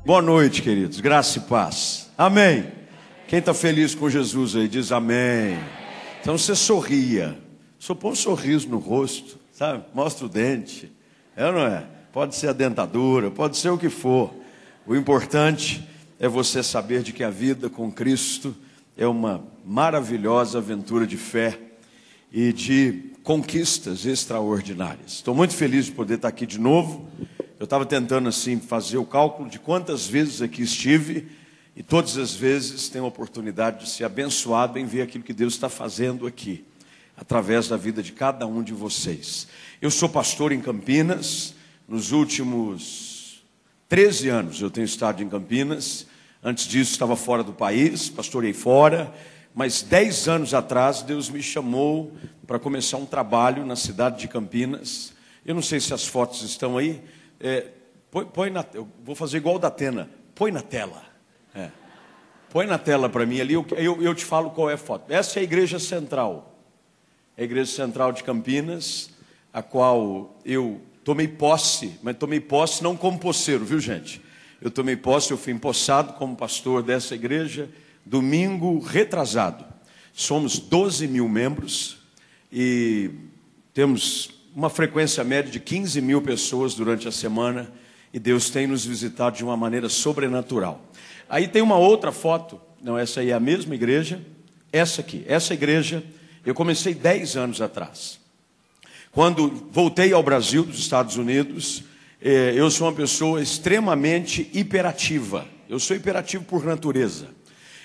Boa noite, queridos. Graça e paz. Amém. Quem está feliz com Jesus aí, diz amém. Então você sorria. Só põe um sorriso no rosto, sabe? Mostra o dente. É ou não é? Pode ser a dentadura, pode ser o que for. O importante é você saber de que a vida com Cristo é uma maravilhosa aventura de fé e de conquistas extraordinárias. Estou muito feliz de poder estar aqui de novo. Eu estava tentando assim fazer o cálculo de quantas vezes aqui estive e todas as vezes tenho a oportunidade de ser abençoado em ver aquilo que Deus está fazendo aqui, através da vida de cada um de vocês. Eu sou pastor em Campinas. Nos últimos 13 anos eu tenho estado em Campinas. Antes disso estava fora do país, pastorei fora. Mas 10 anos atrás Deus me chamou para começar um trabalho na cidade de Campinas. Eu não sei se as fotos estão aí. Eu vou fazer igual o da Atena. Põe na tela. Põe na tela para mim ali. Eu te falo qual é a foto. Essa é a igreja central. É a igreja central de Campinas, a qual eu tomei posse, mas tomei posse não como posseiro, viu, gente? Eu tomei posse, eu fui empossado como pastor dessa igreja domingo retrasado. Somos 12 mil membros e temos uma frequência média de 15 mil pessoas durante a semana, e Deus tem nos visitado de uma maneira sobrenatural. Aí tem uma outra foto, não, essa aí é a mesma igreja, essa aqui, essa igreja, eu comecei 10 anos atrás. Quando voltei ao Brasil, dos Estados Unidos, eu sou uma pessoa extremamente hiperativa, eu sou hiperativo por natureza.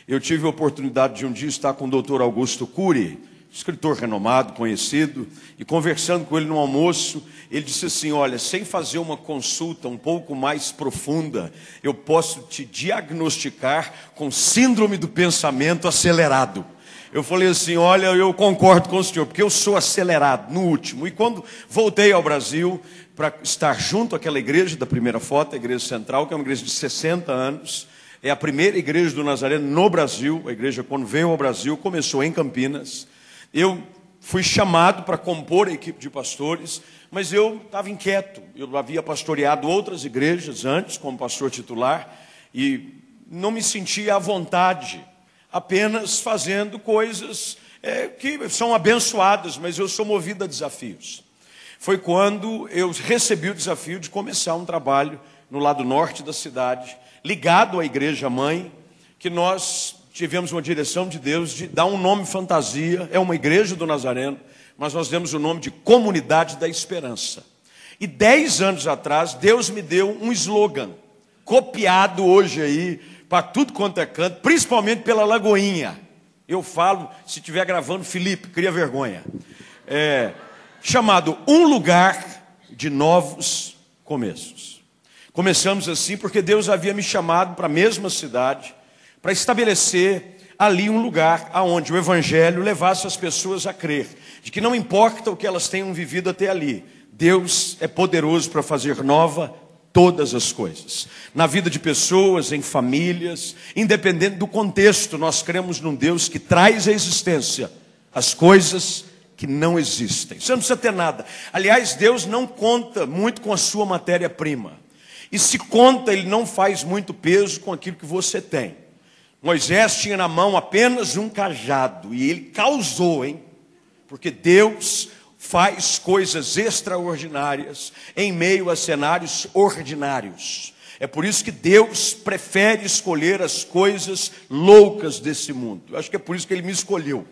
Eu tive a oportunidade de um dia estar com o Dr. Augusto Cury, escritor renomado, conhecido, e conversando com ele no almoço, ele disse assim: olha, sem fazer uma consulta um pouco mais profunda, eu posso te diagnosticar com síndrome do pensamento acelerado. Eu falei assim: olha, eu concordo com o senhor, porque eu sou acelerado no último. E quando voltei ao Brasil para estar junto àquela igreja da primeira foto, a igreja central, que é uma igreja de 60 anos, é a primeira igreja do Nazareno no Brasil. A igreja, quando veio ao Brasil, começou em Campinas. Eu fui chamado para compor a equipe de pastores, mas eu estava inquieto. Eu havia pastoreado outras igrejas antes, como pastor titular, e não me sentia à vontade, apenas fazendo coisas que são abençoadas, mas eu sou movido a desafios. Foi quando eu recebi o desafio de começar um trabalho no lado norte da cidade, ligado à igreja mãe, que nós tivemos uma direção de Deus de dar um nome fantasia, é uma igreja do Nazareno, mas nós demos o nome de Comunidade da Esperança. E 10 anos atrás, Deus me deu um slogan, copiado hoje aí, para tudo quanto é canto, principalmente pela Lagoinha. Eu falo, se estiver gravando, Felipe, cria vergonha. Chamado Um Lugar de Novos Começos. Começamos assim porque Deus havia me chamado para a mesma cidade, para estabelecer ali um lugar onde o Evangelho levasse as pessoas a crer, de que não importa o que elas tenham vivido até ali, Deus é poderoso para fazer nova todas as coisas. Na vida de pessoas, em famílias, independente do contexto, nós cremos num Deus que traz à existência as coisas que não existem. Você não precisa ter nada. Aliás, Deus não conta muito com a sua matéria-prima. E se conta, Ele não faz muito peso com aquilo que você tem. Moisés tinha na mão apenas um cajado, e ele causou, porque Deus faz coisas extraordinárias em meio a cenários ordinários. É por isso que Deus prefere escolher as coisas loucas desse mundo. Eu acho que é por isso que Ele me escolheu.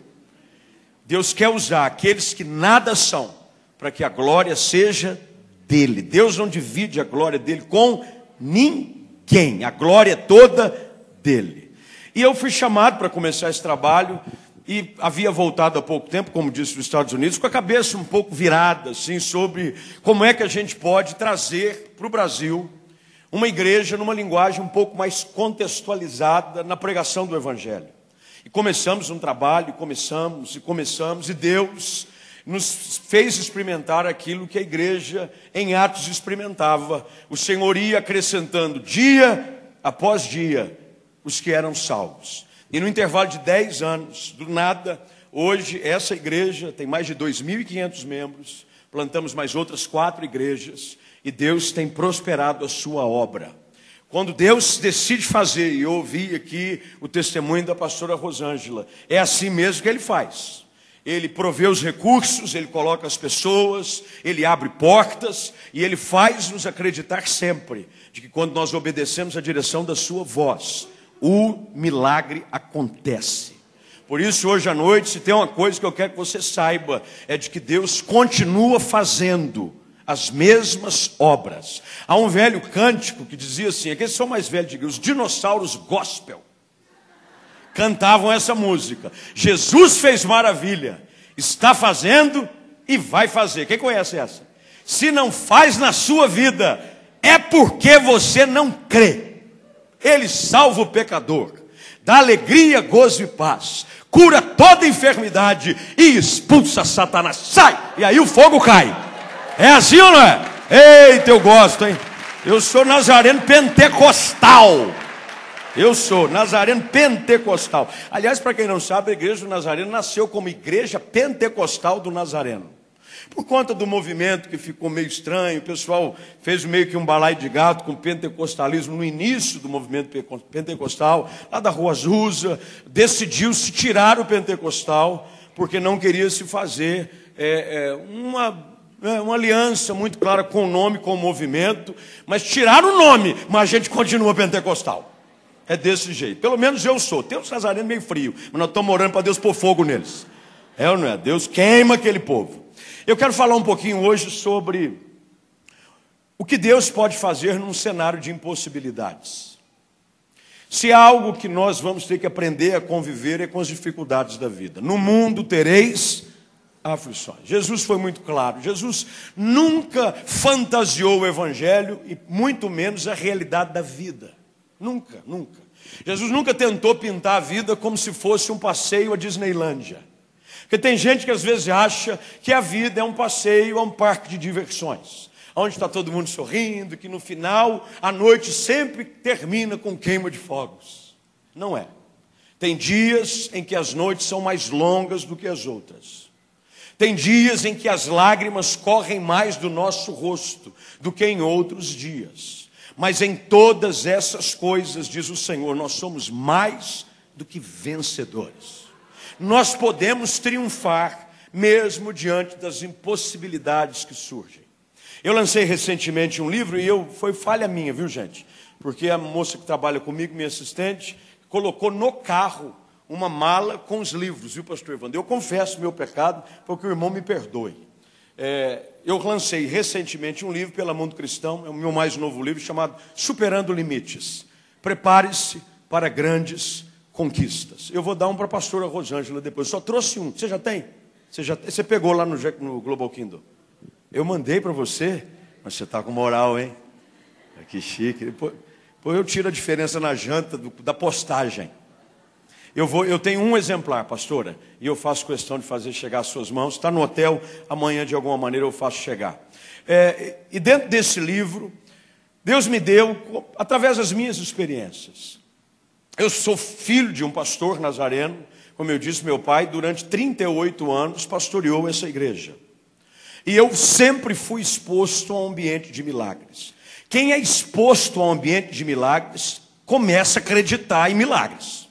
Deus quer usar aqueles que nada são, para que a glória seja dele. Deus não divide a glória dele com ninguém. A glória é toda dele. E eu fui chamado para começar esse trabalho e havia voltado há pouco tempo, como disse, dos Estados Unidos, com a cabeça um pouco virada, assim, sobre como é que a gente pode trazer para o Brasil uma igreja numa linguagem um pouco mais contextualizada na pregação do Evangelho. E começamos um trabalho, começamos, e Deus nos fez experimentar aquilo que a igreja em Atos experimentava. O Senhor ia acrescentando dia após dia os que eram salvos. E no intervalo de 10 anos, do nada, hoje essa igreja tem mais de 2.500 membros, plantamos mais outras 4 igrejas, e Deus tem prosperado a sua obra. Quando Deus decide fazer, e eu ouvi aqui o testemunho da pastora Rosângela, é assim mesmo que Ele faz. Ele provê os recursos, Ele coloca as pessoas, Ele abre portas, e Ele faz-nos acreditar sempre de que quando nós obedecemos a direção da sua voz, o milagre acontece. Por isso, hoje à noite, se tem uma coisa que eu quero que você saiba, é de que Deus continua fazendo as mesmas obras. Há um velho cântico que dizia assim, aqueles são mais velhos de igreja, os dinossauros gospel cantavam essa música: Jesus fez maravilha, está fazendo e vai fazer. Quem conhece essa? Se não faz na sua vida, é porque você não crê. Ele salva o pecador, dá alegria, gozo e paz, cura toda enfermidade e expulsa Satanás. Sai! E aí o fogo cai. É assim ou não é? Eita, eu gosto, hein? Eu sou nazareno pentecostal. Eu sou nazareno pentecostal. Aliás, para quem não sabe, a igreja do Nazareno nasceu como igreja pentecostal do Nazareno. Por conta do movimento que ficou meio estranho, o pessoal fez meio que um balaio de gato com o pentecostalismo no início do movimento pentecostal, lá da Rua Azusa, decidiu-se tirar o pentecostal, porque não queria se fazer uma aliança muito clara com o nome, com o movimento, mas tiraram o nome, mas a gente continua pentecostal. É desse jeito, pelo menos eu sou. Tem uns nazarenos meio frio, mas nós estamos orando para Deus pôr fogo neles. É ou não é? Deus queima aquele povo. Eu quero falar um pouquinho hoje sobre o que Deus pode fazer num cenário de impossibilidades. Se há algo que nós vamos ter que aprender a conviver é com as dificuldades da vida. No mundo tereis aflições. Jesus foi muito claro. Jesus nunca fantasiou o evangelho e muito menos a realidade da vida. Nunca, nunca. Jesus nunca tentou pintar a vida como se fosse um passeio à Disneylândia. Porque tem gente que às vezes acha que a vida é um passeio a um parque de diversões, onde está todo mundo sorrindo, que no final a noite sempre termina com queima de fogos. Não é. Tem dias em que as noites são mais longas do que as outras. Tem dias em que as lágrimas correm mais do nosso rosto do que em outros dias. Mas em todas essas coisas, diz o Senhor, nós somos mais do que vencedores. Nós podemos triunfar mesmo diante das impossibilidades que surgem. Eu lancei recentemente um livro e foi falha minha, viu gente? Porque a moça que trabalha comigo, minha assistente, colocou no carro uma mala com os livros, viu, pastor Evandro? Eu confesso meu pecado, porque o irmão me perdoe. Eu lancei recentemente um livro pela Mundo Cristão, é o meu mais novo livro, chamado Superando Limites. Prepare-se para grandes conquistas. Eu vou dar um para a pastora Rosângela depois. Só trouxe um. Você já tem? Você pegou lá no Global Kindle? Eu mandei para você, mas você está com moral, hein? Que chique. Depois eu tiro a diferença na janta da postagem. Eu tenho um exemplar, pastora, e eu faço questão de fazer chegar às suas mãos. Está no hotel, amanhã de alguma maneira eu faço chegar. E dentro desse livro, Deus me deu, através das minhas experiências. Eu sou filho de um pastor nazareno, como eu disse, meu pai, durante 38 anos, pastoreou essa igreja. E eu sempre fui exposto a um ambiente de milagres. Quem é exposto a um ambiente de milagres, começa a acreditar em milagres.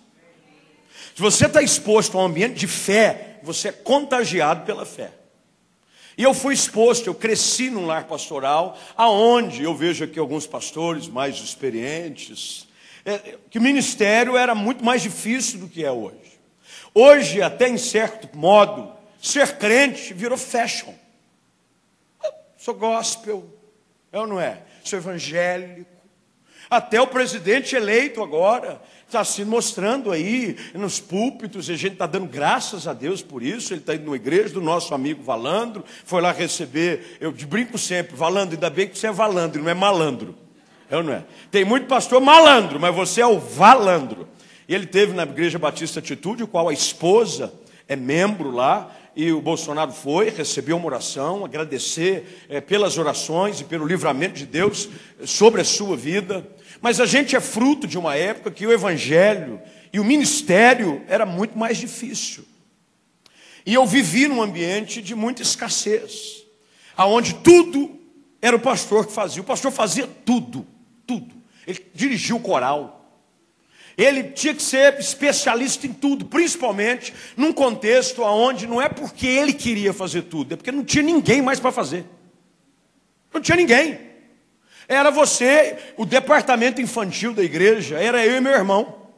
Se você está exposto a um ambiente de fé, você é contagiado pela fé. E eu fui exposto, eu cresci num lar pastoral, aonde eu vejo aqui alguns pastores mais experientes, que o ministério era muito mais difícil do que é hoje. Hoje, até em certo modo, ser crente virou fashion. Sou gospel, é ou não é? Sou evangélico. Até o presidente eleito agora está se mostrando aí nos púlpitos, e a gente está dando graças a Deus por isso. Ele está indo na igreja do nosso amigo Valandro, foi lá receber, eu brinco sempre, Valandro, ainda bem que você é Valandro, não é malandro. É ou não é? Tem muito pastor malandro, mas você é o Valandro. E ele teve na Igreja Batista Atitude, o qual a esposa é membro lá, e o Bolsonaro foi, recebeu uma oração, agradecer pelas orações e pelo livramento de Deus sobre a sua vida. Mas a gente é fruto de uma época que o evangelho e o ministério era muito mais difícil. E eu vivi num ambiente de muita escassez, aonde tudo era o pastor que fazia. O pastor fazia tudo, tudo. Ele dirigiu o coral. Ele tinha que ser especialista em tudo, principalmente num contexto onde não é porque ele queria fazer tudo, é porque não tinha ninguém mais para fazer. Não tinha ninguém. Era você, o departamento infantil da igreja, era eu e meu irmão.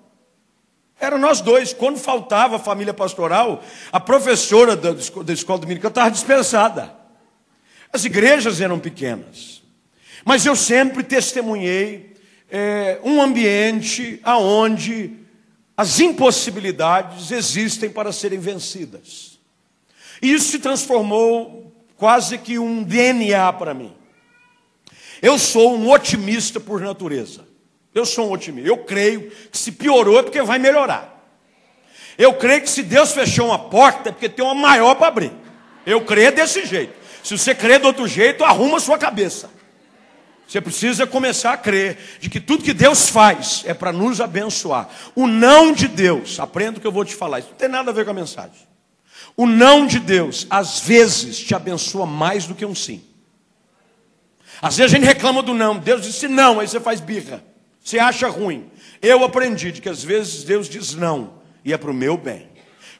Era nós dois. Quando faltava a família pastoral, a professora da escola dominical estava dispensada. As igrejas eram pequenas. Mas eu sempre testemunhei um ambiente onde as impossibilidades existem para serem vencidas. E isso se transformou quase que um DNA para mim. Eu sou um otimista por natureza. Eu sou um otimista. Eu creio que se piorou é porque vai melhorar. Eu creio que se Deus fechou uma porta é porque tem uma maior para abrir. Eu creio desse jeito. Se você crê do outro jeito, arruma a sua cabeça. Você precisa começar a crer de que tudo que Deus faz é para nos abençoar. O não de Deus, aprenda o que eu vou te falar, isso não tem nada a ver com a mensagem. O não de Deus, às vezes, te abençoa mais do que um sim. Às vezes a gente reclama do não, Deus disse não, aí você faz birra, você acha ruim. Eu aprendi de que às vezes Deus diz não, e é para o meu bem.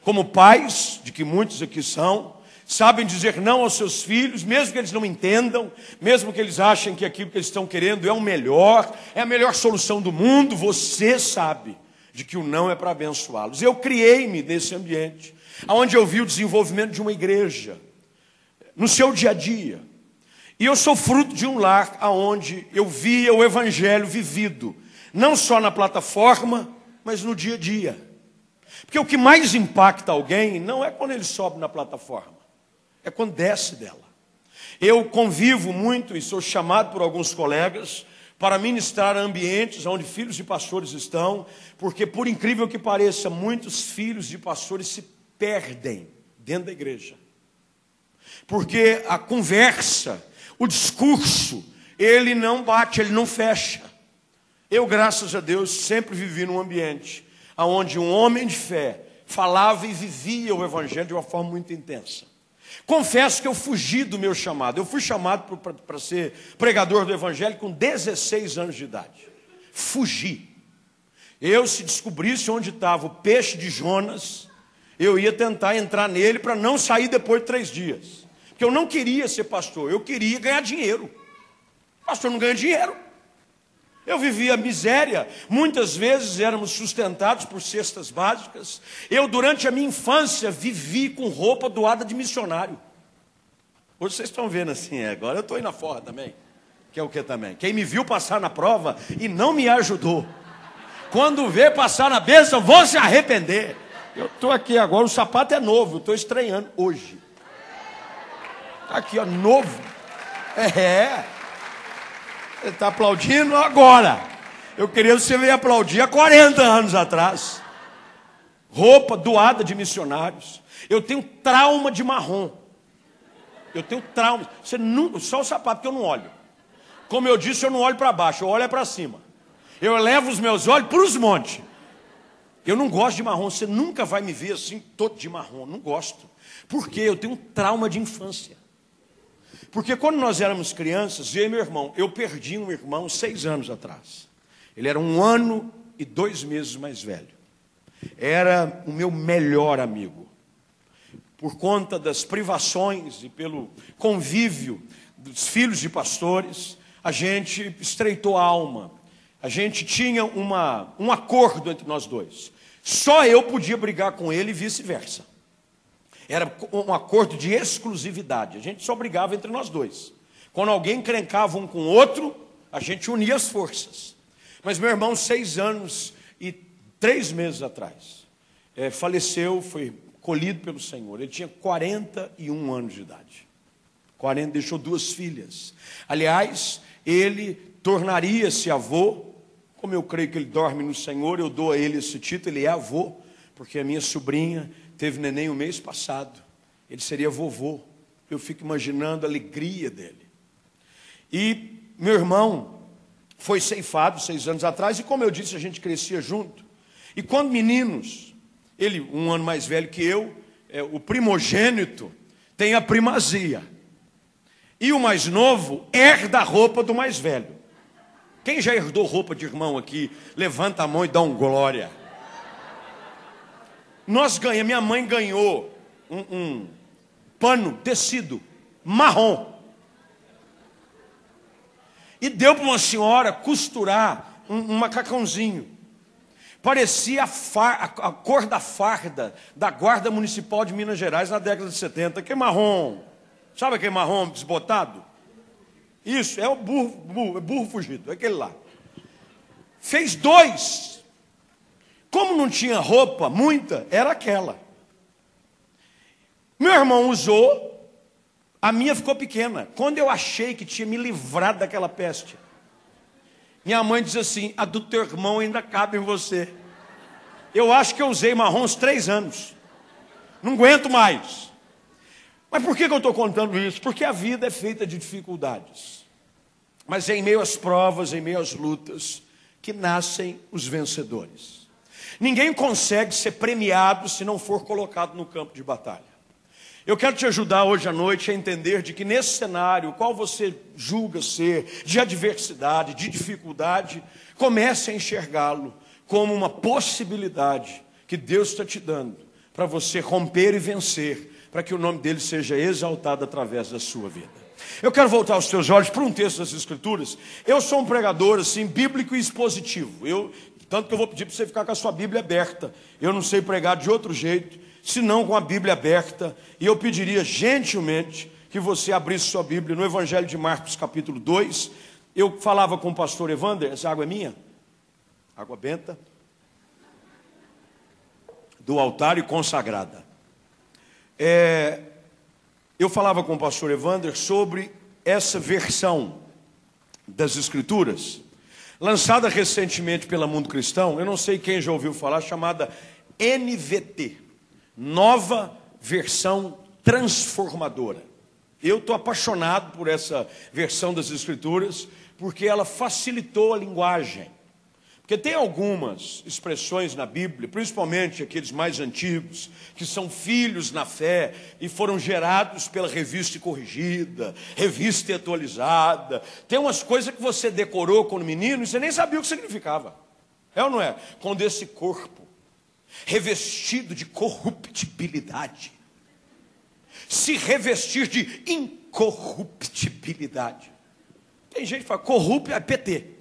Como pais, de que muitos aqui são, sabem dizer não aos seus filhos, mesmo que eles não entendam, mesmo que eles achem que aquilo que eles estão querendo é o melhor, é a melhor solução do mundo, você sabe de que o não é para abençoá-los. Eu criei-me nesse ambiente, onde eu vi o desenvolvimento de uma igreja, no seu dia a dia. E eu sou fruto de um lar onde eu via o evangelho vivido, não só na plataforma, mas no dia a dia. Porque o que mais impacta alguém não é quando ele sobe na plataforma, é quando desce dela. Eu convivo muito e sou chamado por alguns colegas para ministrar ambientes onde filhos de pastores estão, porque, por incrível que pareça, muitos filhos de pastores se perdem dentro da igreja. Porque a conversa, o discurso, ele não bate, ele não fecha. Eu, graças a Deus, sempre vivi num ambiente onde um homem de fé falava e vivia o evangelho de uma forma muito intensa. Confesso que eu fugi do meu chamado. Eu fui chamado para ser pregador do evangelho com 16 anos de idade. Fugi. Eu, se descobrisse onde estava o peixe de Jonas, eu ia tentar entrar nele para não sair depois de 3 dias. Porque eu não queria ser pastor, eu queria ganhar dinheiro. Pastor não ganha dinheiro. Eu vivia miséria, muitas vezes éramos sustentados por cestas básicas. Eu, durante a minha infância, vivi com roupa doada de missionário. Hoje vocês estão vendo assim, agora eu estou indo fora também. Que é o que também? Quem me viu passar na prova e não me ajudou, quando vê passar na bênção, vão se arrepender. Eu estou aqui agora, o sapato é novo, eu estou estreando hoje. Está aqui, ó, novo. Ele está aplaudindo agora. Eu queria que você veio aplaudir há 40 anos atrás. Roupa doada de missionários. Eu tenho trauma de marrom. Eu tenho trauma. Você nunca, só o sapato que eu não olho. Como eu disse, eu não olho para baixo, eu olho para cima. Eu levo os meus olhos para os montes. Eu não gosto de marrom. Você nunca vai me ver assim, todo de marrom. Não gosto. Por quê? Eu tenho um trauma de infância. Porque quando nós éramos crianças, eu e meu irmão, eu perdi um irmão 6 anos atrás. Ele era 1 ano e 2 meses mais velho. Era o meu melhor amigo. Por conta das privações e pelo convívio dos filhos de pastores, a gente estreitou a alma. A gente tinha um acordo entre nós dois. Só eu podia brigar com ele e vice-versa. Era um acordo de exclusividade. A gente só brigava entre nós dois. Quando alguém encrencava um com o outro, a gente unia as forças. Mas meu irmão, 6 anos e 3 meses atrás, faleceu, foi colhido pelo Senhor. Ele tinha 41 anos de idade. 40, deixou 2 filhas. Aliás, ele tornaria-se avô. Como eu creio que ele dorme no Senhor, eu dou a ele esse título, ele é avô, porque a minha sobrinha teve neném o mês passado. Ele seria vovô. Eu fico imaginando a alegria dele. E meu irmão foi ceifado 6 anos atrás. E como eu disse, a gente crescia junto. E quando meninos, ele 1 ano mais velho que eu, o primogênito tem a primazia. E o mais novo herda a roupa do mais velho. Quem já herdou roupa de irmão aqui, levanta a mão e dá um glória. Minha mãe ganhou um pano, tecido, marrom. E deu para uma senhora costurar um macacãozinho. Parecia a cor da farda da Guarda Municipal de Minas Gerais na década de 70. Que marrom. Sabe aquele marrom desbotado? Isso, é o burro fugido, é aquele lá. Fez 2. Como não tinha roupa, muita, era aquela. Meu irmão usou, a minha ficou pequena. Quando eu achei que tinha me livrado daquela peste, minha mãe diz assim: a do teu irmão ainda cabe em você. Eu acho que eu usei marrom uns 3 anos. Não aguento mais. Mas por que eu estou contando isso? Porque a vida é feita de dificuldades. Mas é em meio às provas, em meio às lutas, que nascem os vencedores. Ninguém consegue ser premiado se não for colocado no campo de batalha. Eu quero te ajudar hoje à noite a entender de que nesse cenário, qual você julga ser, de adversidade, de dificuldade, comece a enxergá-lo como uma possibilidade que Deus está te dando para você romper e vencer, para que o nome dele seja exaltado através da sua vida. Eu quero voltar os teus olhos para um texto das Escrituras. Eu sou um pregador assim, bíblico e expositivo. Tanto que eu vou pedir para você ficar com a sua Bíblia aberta. Eu não sei pregar de outro jeito, senão com a Bíblia aberta. E eu pediria gentilmente que você abrisse sua Bíblia no Evangelho de Marcos, capítulo 2. Eu falava com o pastor Evander, essa água é minha? Água benta. Do altar e consagrada. Eu falava com o pastor Evander sobre essa versão das Escrituras, lançada recentemente pela Mundo Cristão. Eu não sei quem já ouviu falar, chamada NVT, Nova Versão Transformadora. Eu estou apaixonado por essa versão das Escrituras, porque ela facilitou a linguagem. Porque tem algumas expressões na Bíblia, principalmente aqueles mais antigos, que são filhos na fé e foram gerados pela revista corrigida, revista atualizada. Tem umas coisas que você decorou quando menino e você nem sabia o que significava. É ou não é? Quando esse corpo, revestido de corruptibilidade, se revestir de incorruptibilidade. Tem gente que fala, corrupto é PT.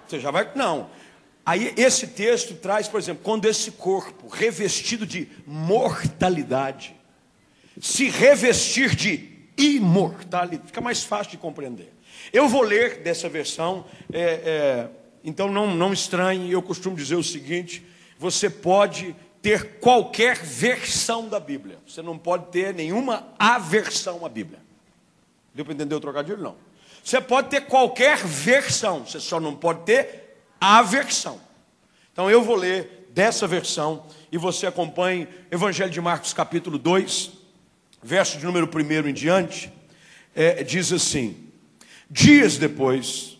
Você já vai... Não. Aí esse texto traz, por exemplo, quando esse corpo revestido de mortalidade se revestir de imortalidade, fica mais fácil de compreender. Eu vou ler dessa versão, então não estranhe. Eu costumo dizer o seguinte: você pode ter qualquer versão da Bíblia, você não pode ter nenhuma aversão à Bíblia. Deu para entender o trocadilho? Não. Você pode ter qualquer versão, você só não pode ter aversão. Então eu vou ler dessa versão e você acompanhe Evangelho de Marcos capítulo 2, verso de número 1 em diante. Diz assim: dias depois,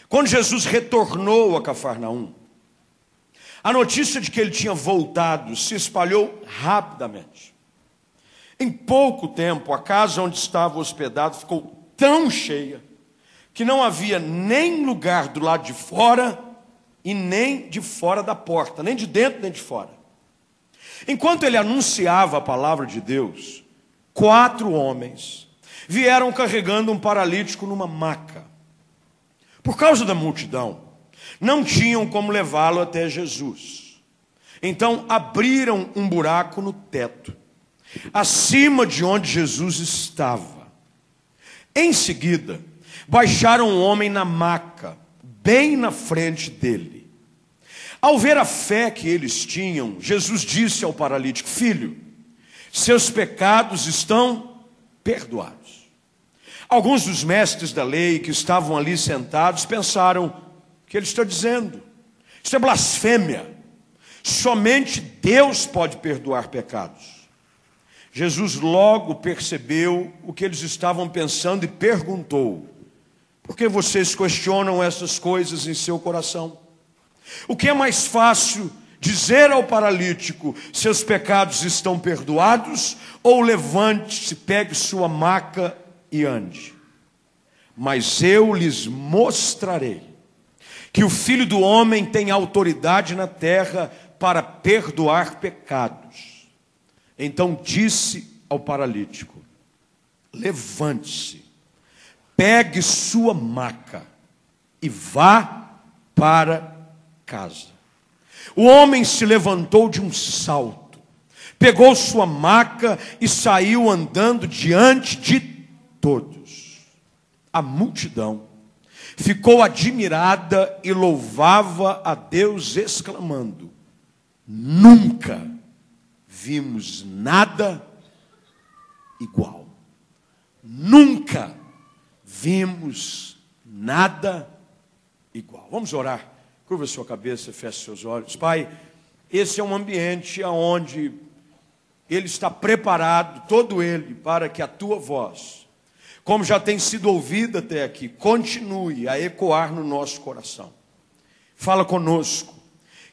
quando Jesus retornou a Cafarnaum, a notícia de que ele tinha voltado se espalhou rapidamente. Em pouco tempo, a casa onde estava hospedado ficou tão cheia que não havia nem lugar do lado de fora e nem de fora da porta, nem de dentro nem de fora. Enquanto ele anunciava a palavra de Deus, 4 homens vieram carregando um paralítico numa maca. Por causa da multidão, não tinham como levá-lo até Jesus. Então abriram um buraco no teto, acima de onde Jesus estava. Em seguida, baixaram um homem na maca, bem na frente dele. Ao ver a fé que eles tinham, Jesus disse ao paralítico: filho, seus pecados estão perdoados. Alguns dos mestres da lei que estavam ali sentados pensaram: o que ele está dizendo? Isso é blasfêmia. Somente Deus pode perdoar pecados. Jesus logo percebeu o que eles estavam pensando e perguntou: por que vocês questionam essas coisas em seu coração? O que é mais fácil, dizer ao paralítico: seus pecados estão perdoados, ou levante-se, pegue sua maca e ande? mas eu lhes mostrarei que o Filho do Homem tem autoridade na terra para perdoar pecados. Então disse ao paralítico: levante-se, pegue sua maca e vá para casa. O homem se levantou de um salto, pegou sua maca e saiu andando diante de todos. A multidão ficou admirada e louvava a Deus, exclamando: nunca vimos nada igual. Nunca vimos nada igual. Vamos orar. Curva sua cabeça, feche seus olhos. Pai, esse é um ambiente onde Ele está preparado, todo ele, para que a Tua voz, como já tem sido ouvida até aqui, continue a ecoar no nosso coração. Fala conosco,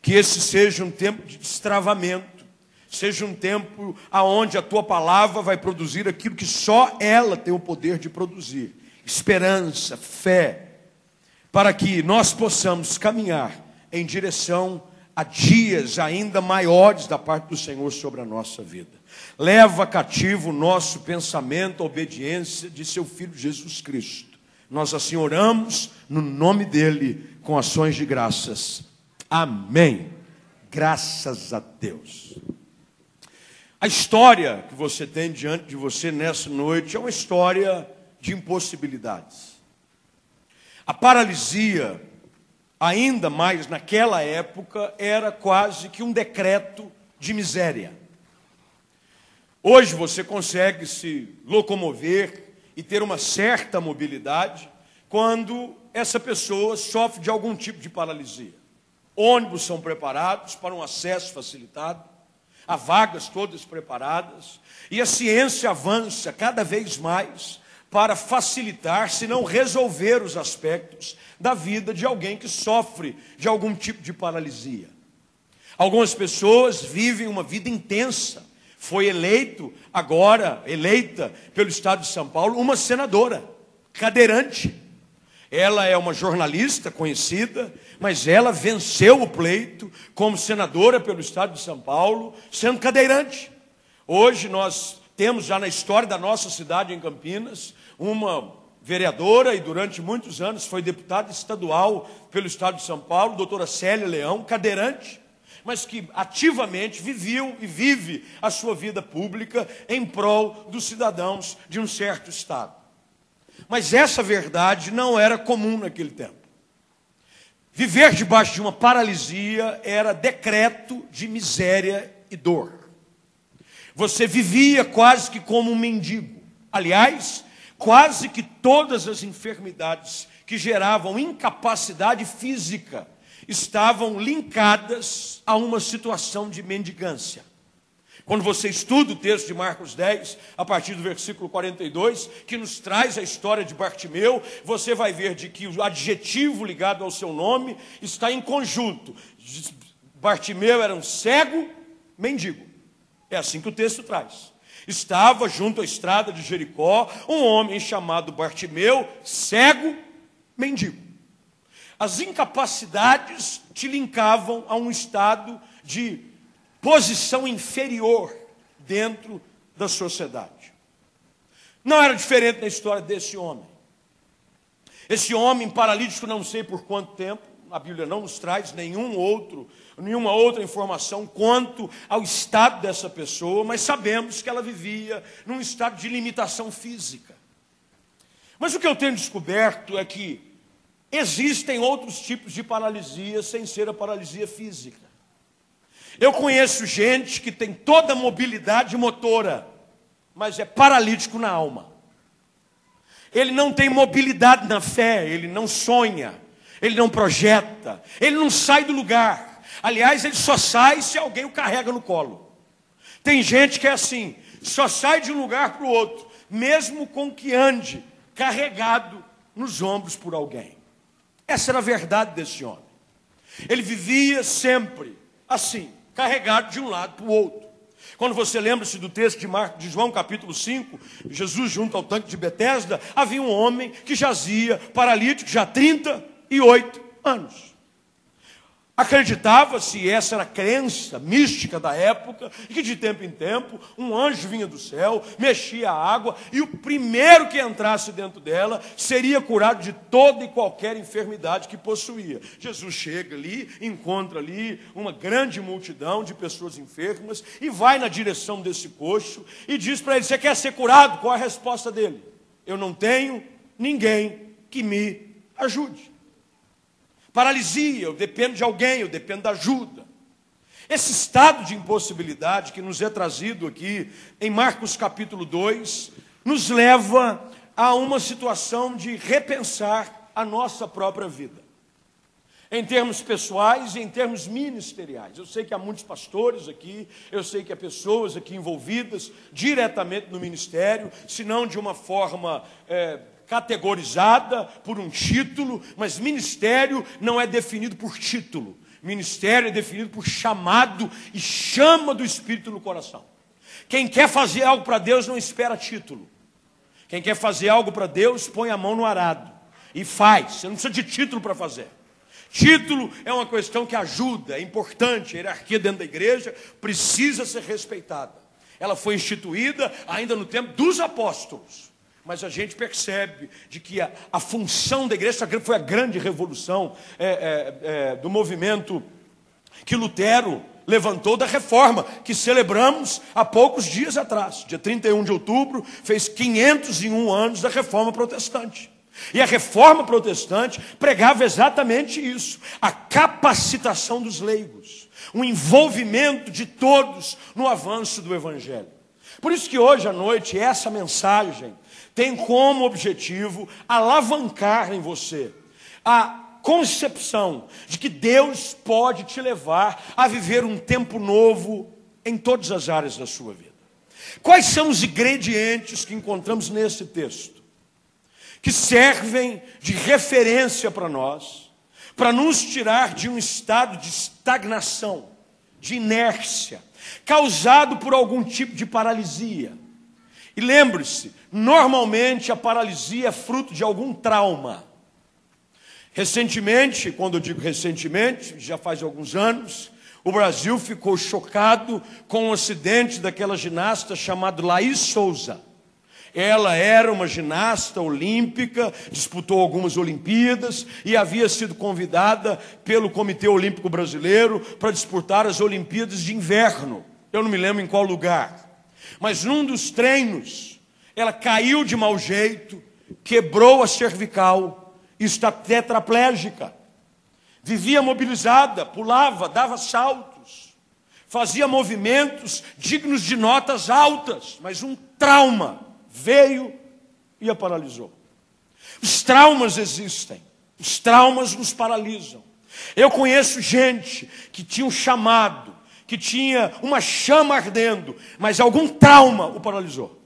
que esse seja um tempo de destravamento, seja um tempo onde a Tua palavra vai produzir aquilo que só ela tem o poder de produzir: esperança, fé, para que nós possamos caminhar em direção a dias ainda maiores da parte do Senhor sobre a nossa vida. Leva cativo o nosso pensamento à obediência de seu Filho Jesus Cristo. Nós assim oramos no nome dele, com ações de graças. Amém. Graças a Deus. A história que você tem diante de você nessa noite é uma história de impossibilidades. A paralisia, ainda mais naquela época, era quase que um decreto de miséria. Hoje você consegue se locomover e ter uma certa mobilidade quando essa pessoa sofre de algum tipo de paralisia. Ônibus são preparados para um acesso facilitado, há vagas todas preparadas, e a ciência avança cada vez mais para facilitar, se não resolver os aspectos da vida de alguém que sofre de algum tipo de paralisia. Algumas pessoas vivem uma vida intensa. Foi eleita pelo Estado de São Paulo, uma senadora, cadeirante. Ela é uma jornalista conhecida, mas ela venceu o pleito como senadora pelo Estado de São Paulo, sendo cadeirante. Hoje nós temos já na história da nossa cidade, em Campinas, uma vereadora e durante muitos anos foi deputada estadual pelo Estado de São Paulo, doutora Célia Leão, cadeirante, mas que ativamente viveu e vive a sua vida pública em prol dos cidadãos de um certo estado. Mas essa verdade não era comum naquele tempo. Viver debaixo de uma paralisia era decreto de miséria e dor. Você vivia quase que como um mendigo. Aliás, quase que todas as enfermidades que geravam incapacidade física estavam linkadas a uma situação de mendigância. Quando você estuda o texto de Marcos 10, a partir do versículo 42, que nos traz a história de Bartimeu, você vai ver de que o adjetivo ligado ao seu nome está em conjunto. Bartimeu era um cego, mendigo. É assim que o texto traz. Estava junto à estrada de Jericó um homem chamado Bartimeu, cego, mendigo. As incapacidades te linkavam a um estado de posição inferior dentro da sociedade. Não era diferente na história desse homem. Esse homem paralítico, não sei por quanto tempo, a Bíblia não nos traz nenhuma outra informação quanto ao estado dessa pessoa, mas sabemos que ela vivia num estado de limitação física. Mas o que eu tenho descoberto é que existem outros tipos de paralisia sem ser a paralisia física. Eu conheço gente que tem toda a mobilidade motora, mas é paralítico na alma. Ele não tem mobilidade na fé, ele não sonha, ele não projeta, ele não sai do lugar. Aliás, ele só sai se alguém o carrega no colo. Tem gente que é assim, só sai de um lugar para o outro, mesmo com que ande carregado nos ombros por alguém. Essa era a verdade desse homem. Ele vivia sempre assim, carregado de um lado para o outro. Quando você lembra-se do texto de João capítulo 5, Jesus junto ao tanque de Betesda, havia um homem que jazia paralítico já há 38 anos. Acreditava-se, essa era a crença mística da época, que de tempo em tempo um anjo vinha do céu, mexia a água, e o primeiro que entrasse dentro dela seria curado de toda e qualquer enfermidade que possuía. Jesus chega ali, encontra ali uma grande multidão de pessoas enfermas, e vai na direção desse coxo, e diz para ele: você quer ser curado? Qual a resposta dele? Eu não tenho ninguém que me ajude. Paralisia, eu dependo de alguém, eu dependo da ajuda. Esse estado de impossibilidade que nos é trazido aqui em Marcos capítulo 2, nos leva a uma situação de repensar a nossa própria vida, em termos pessoais e em termos ministeriais. Eu sei que há muitos pastores aqui, eu sei que há pessoas aqui envolvidas diretamente no ministério, se não de uma forma categorizada por um título, mas ministério não é definido por título. Ministério é definido por chamado e chama do Espírito no coração. Quem quer fazer algo para Deus não espera título. Quem quer fazer algo para Deus põe a mão no arado e faz. Você não precisa de título para fazer. Título é uma questão que ajuda, é importante. A hierarquia dentro da igreja precisa ser respeitada. Ela foi instituída ainda no tempo dos apóstolos. Mas a gente percebe de que a função da igreja foi a grande revolução do movimento que Lutero levantou, da reforma, que celebramos há poucos dias atrás. Dia 31 de outubro, fez 501 anos da reforma protestante. E a reforma protestante pregava exatamente isso, a capacitação dos leigos, o envolvimento de todos no avanço do evangelho. Por isso que hoje à noite essa mensagem tem como objetivo alavancar em você a concepção de que Deus pode te levar a viver um tempo novo em todas as áreas da sua vida. Quais são os ingredientes que encontramos nesse texto, que servem de referência para nós, para nos tirar de um estado de estagnação, de inércia, causado por algum tipo de paralisia? E lembre-se, normalmente a paralisia é fruto de algum trauma. Recentemente, quando eu digo recentemente, já faz alguns anos, o Brasil ficou chocado com o acidente daquela ginasta chamada Laís Souza. Ela era uma ginasta olímpica, disputou algumas Olimpíadas e havia sido convidada pelo Comitê Olímpico Brasileiro para disputar as Olimpíadas de Inverno. Eu não me lembro em qual lugar. Mas num dos treinos, ela caiu de mau jeito, quebrou a cervical e está tetraplégica. Vivia mobilizada, pulava, dava saltos, fazia movimentos dignos de notas altas, mas um trauma veio e a paralisou. Os traumas existem, os traumas nos paralisam. Eu conheço gente que tinha um chamado, que tinha uma chama ardendo, mas algum trauma o paralisou.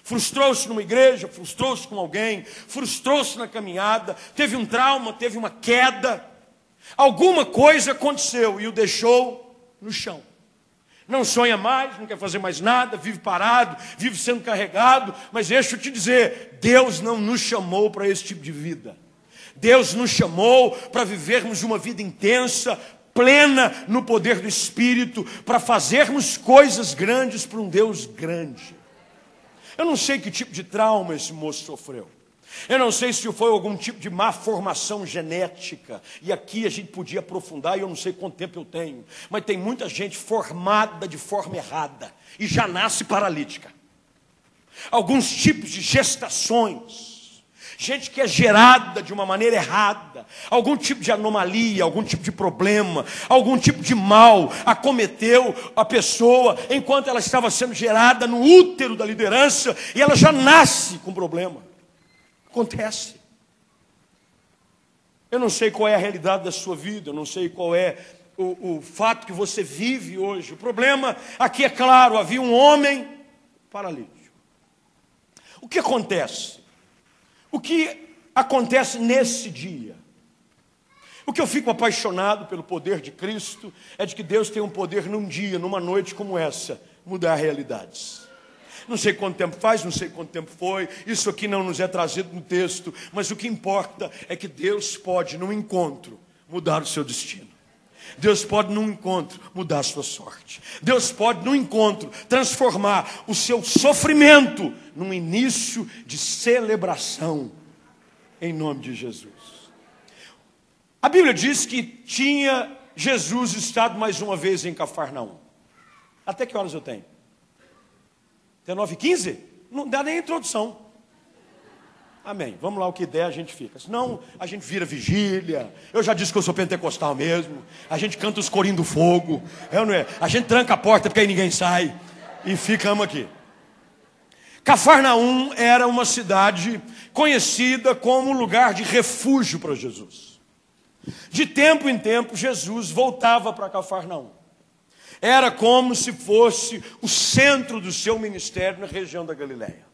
Frustrou-se numa igreja, frustrou-se com alguém, frustrou-se na caminhada, teve um trauma, teve uma queda, alguma coisa aconteceu e o deixou no chão. Não sonha mais, não quer fazer mais nada, vive parado, vive sendo carregado, mas deixa eu te dizer, Deus não nos chamou para esse tipo de vida. Deus nos chamou para vivermos uma vida intensa, plena no poder do Espírito, para fazermos coisas grandes para um Deus grande. Eu não sei que tipo de trauma esse moço sofreu. Eu não sei se foi algum tipo de má formação genética. E aqui a gente podia aprofundar, e eu não sei quanto tempo eu tenho. Mas tem muita gente formada de forma errada e já nasce paralítica. Alguns tipos de gestações. Gente que é gerada de uma maneira errada, algum tipo de anomalia, algum tipo de problema, algum tipo de mal acometeu a pessoa enquanto ela estava sendo gerada no útero da liderança e ela já nasce com problema. Acontece. Eu não sei qual é a realidade da sua vida, eu não sei qual é o fato que você vive hoje. O problema aqui é claro, havia um homem paralítico. O que acontece? O que acontece nesse dia? O que eu fico apaixonado pelo poder de Cristo é de que Deus tem um poder num dia, numa noite como essa, mudar realidades. Não sei quanto tempo faz, não sei quanto tempo foi, isso aqui não nos é trazido no texto, mas o que importa é que Deus pode, num encontro, mudar o seu destino. Deus pode, num encontro, mudar a sua sorte. Deus pode, num encontro, transformar o seu sofrimento num início de celebração, em nome de Jesus. A Bíblia diz que tinha Jesus estado mais uma vez em Cafarnaum. Até que horas eu tenho? Até 9h15? Não dá nem introdução. Amém. Vamos lá, o que der a gente fica. Senão a gente vira vigília. Eu já disse que eu sou pentecostal mesmo. A gente canta os corinhos do fogo. É ou não é? A gente tranca a porta porque aí ninguém sai. E ficamos aqui. Cafarnaum era uma cidade conhecida como lugar de refúgio para Jesus. De tempo em tempo, Jesus voltava para Cafarnaum. Era como se fosse o centro do seu ministério na região da Galileia.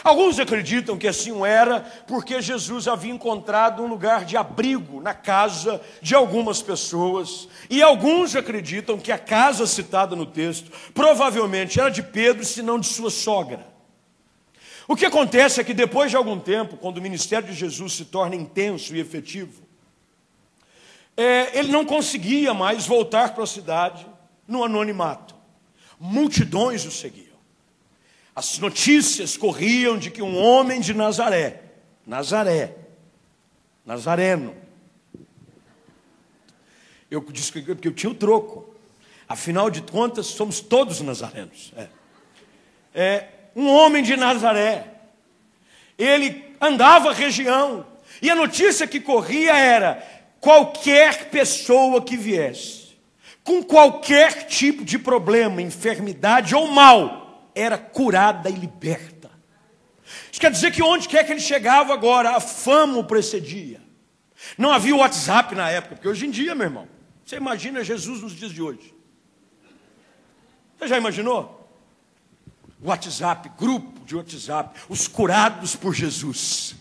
Alguns acreditam que assim era porque Jesus havia encontrado um lugar de abrigo na casa de algumas pessoas. E alguns acreditam que a casa citada no texto provavelmente era de Pedro, se não de sua sogra. O que acontece é que depois de algum tempo, quando o ministério de Jesus se torna intenso e efetivo, ele não conseguia mais voltar para a cidade no anonimato. Multidões o seguiam. As notícias corriam de que um homem de Nazareno. Eu disse que eu tinha o troco. Afinal de contas, somos todos nazarenos. Um homem de Nazaré. Ele andava a região. E a notícia que corria era: qualquer pessoa que viesse, com qualquer tipo de problema, enfermidade ou mal, era curada e liberta. Isso quer dizer que onde quer que ele chegava agora, a fama o precedia. Não havia WhatsApp na época, porque hoje em dia, meu irmão, você imagina Jesus nos dias de hoje. Você já imaginou? WhatsApp, grupo de WhatsApp, os curados por Jesus.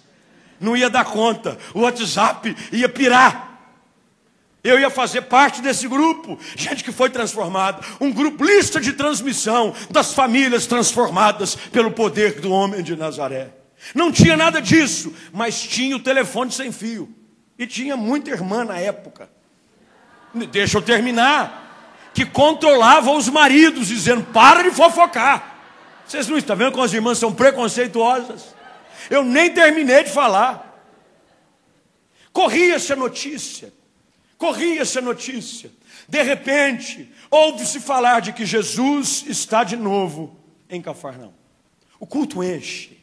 Não ia dar conta, o WhatsApp ia pirar. Eu ia fazer parte desse grupo, gente que foi transformada, um grupo, lista de transmissão das famílias transformadas pelo poder do homem de Nazaré. Não tinha nada disso, mas tinha o telefone sem fio. E tinha muita irmã na época, deixa eu terminar, que controlava os maridos, dizendo: para de fofocar. Vocês não estão vendo como as irmãs são preconceituosas? Eu nem terminei de falar. Corria-se a notícia. De repente, ouve-se falar de que Jesus está de novo em Cafarnaum. O culto enche.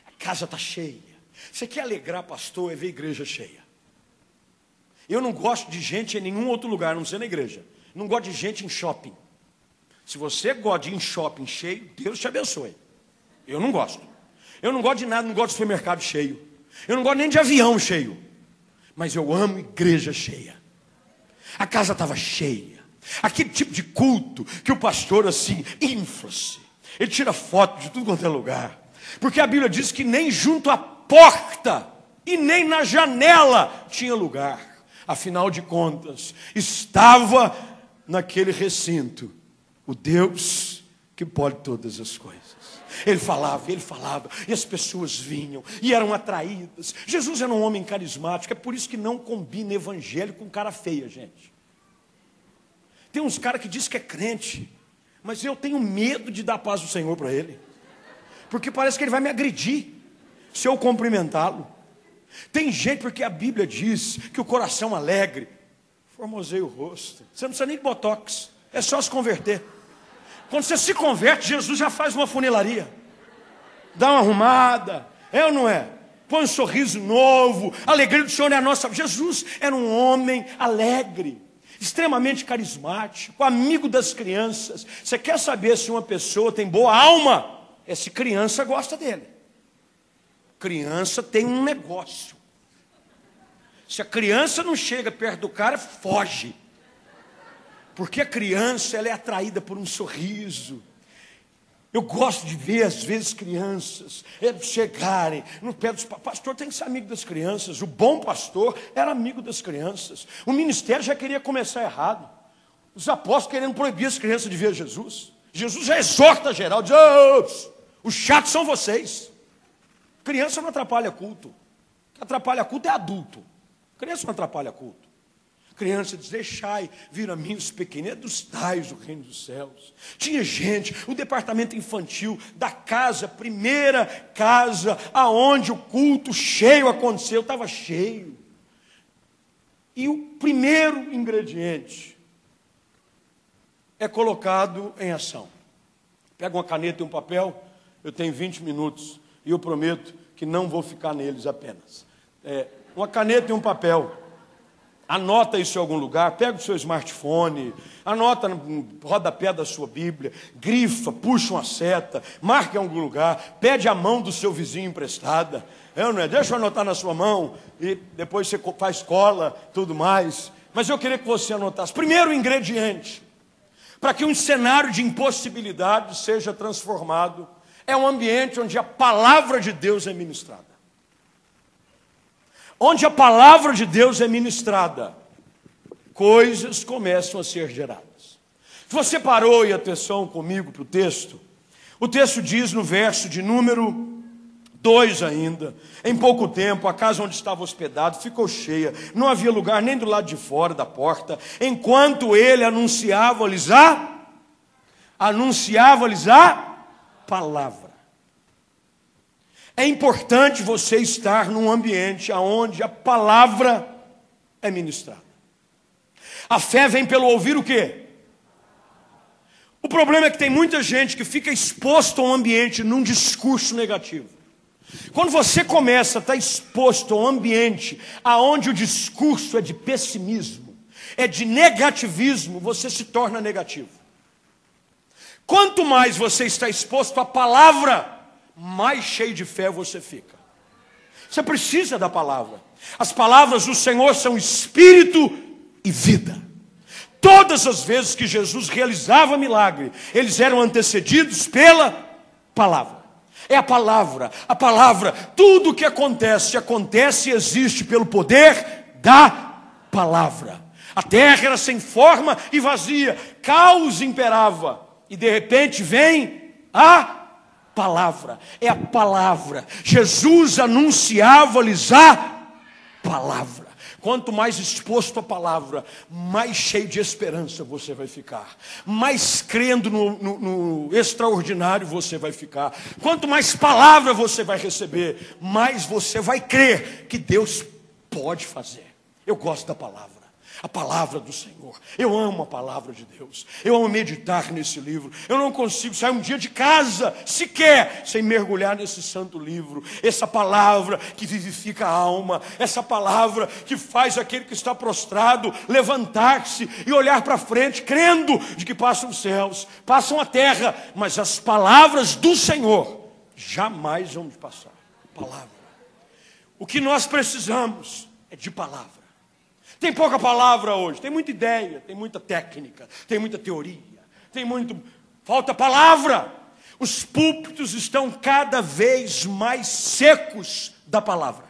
A casa está cheia. Você quer alegrar pastor, é ver a igreja cheia. Eu não gosto de gente em nenhum outro lugar, a não ser na igreja. Não gosto de gente em shopping. Se você gosta de ir em shopping cheio, Deus te abençoe. Eu não gosto. Eu não gosto de nada, não gosto de supermercado cheio. Eu não gosto nem de avião cheio. Mas eu amo igreja cheia. A casa estava cheia. Aquele tipo de culto que o pastor assim infla-se. Ele tira foto de tudo quanto é lugar. Porque a Bíblia diz que nem junto à porta e nem na janela tinha lugar. Afinal de contas, estava naquele recinto o Deus que pode todas as coisas. Ele falava, e as pessoas vinham, e eram atraídas. Jesus era um homem carismático, é por isso que não combina evangelho com cara feia, gente. Tem uns caras que dizem que é crente, mas eu tenho medo de dar paz do Senhor para ele, porque parece que ele vai me agredir se eu cumprimentá-lo. Tem gente, porque a Bíblia diz que o coração alegre formoseia o rosto. Você não precisa nem de botox, é só se converter. Quando você se converte, Jesus já faz uma funilaria. Dá uma arrumada. É ou não é? Põe um sorriso novo. A alegria do Senhor é a nossa. Jesus era um homem alegre, extremamente carismático, amigo das crianças. Você quer saber se uma pessoa tem boa alma? É se criança gosta dele. Criança tem um negócio. Se a criança não chega perto do cara, foge. Porque a criança, ela é atraída por um sorriso. Eu gosto de ver, às vezes, crianças chegarem no pé dos... Pastor tem que ser amigo das crianças. O bom pastor era amigo das crianças. O ministério já queria começar errado. Os apóstolos querendo proibir as crianças de ver Jesus. Jesus já exorta geral, diz: oh, os chatos são vocês. Criança não atrapalha culto. O que atrapalha culto é adulto. Criança não atrapalha culto. Criança diz: deixai vir a mim os pequenos, dais o reino dos céus. Tinha gente, o departamento infantil da casa, primeira casa, aonde o culto cheio aconteceu, estava cheio. E o primeiro ingrediente é colocado em ação. Pega uma caneta e um papel, eu tenho 20 minutos, e eu prometo que não vou ficar neles apenas. Uma caneta e um papel. Anota isso em algum lugar, pega o seu smartphone, anota no rodapé da sua Bíblia, grifa, puxa uma seta, marca em algum lugar, pede a mão do seu vizinho emprestada. Não é? Deixa eu anotar na sua mão, e depois você faz cola, tudo mais. Mas eu queria que você anotasse. Primeiro ingrediente, para que um cenário de impossibilidade seja transformado, é um ambiente onde a palavra de Deus é ministrada. Onde a palavra de Deus é ministrada, coisas começam a ser geradas. Se você parou e atenção comigo para o texto diz no verso de número 2 ainda: em pouco tempo a casa onde estava hospedado ficou cheia, não havia lugar nem do lado de fora da porta, enquanto ele anunciava-lhes a palavra. É importante você estar num ambiente onde a palavra é ministrada. A fé vem pelo ouvir o quê? O problema é que tem muita gente que fica exposto a um ambiente num discurso negativo. Quando você começa a estar exposto a um ambiente onde o discurso é de pessimismo, é de negativismo, você se torna negativo. Quanto mais você está exposto à palavra, mais cheio de fé você fica. Você precisa da palavra. As palavras do Senhor são espírito e vida. Todas as vezes que Jesus realizava milagre, eles eram antecedidos pela palavra. É a palavra, tudo o que acontece e existe pelo poder da palavra. A terra era sem forma e vazia, caos imperava, e de repente vem a palavra. É a palavra. Jesus anunciava-lhes a palavra. Quanto mais exposto à palavra, mais cheio de esperança você vai ficar. Mais crendo no extraordinário você vai ficar. Quanto mais palavra você vai receber, mais você vai crer que Deus pode fazer. Eu gosto da palavra. A palavra do Senhor. Eu amo a palavra de Deus. Eu amo meditar nesse livro. Eu não consigo sair um dia de casa, sequer, sem mergulhar nesse santo livro. Essa palavra que vivifica a alma. Essa palavra que faz aquele que está prostrado levantar-se e olhar para frente, crendo de que passam os céus, passam a terra, mas as palavras do Senhor jamais vão passar. Palavra. O que nós precisamos é de palavra. Tem pouca palavra hoje, tem muita ideia, tem muita técnica, tem muita teoria, falta palavra. Os púlpitos estão cada vez mais secos da palavra.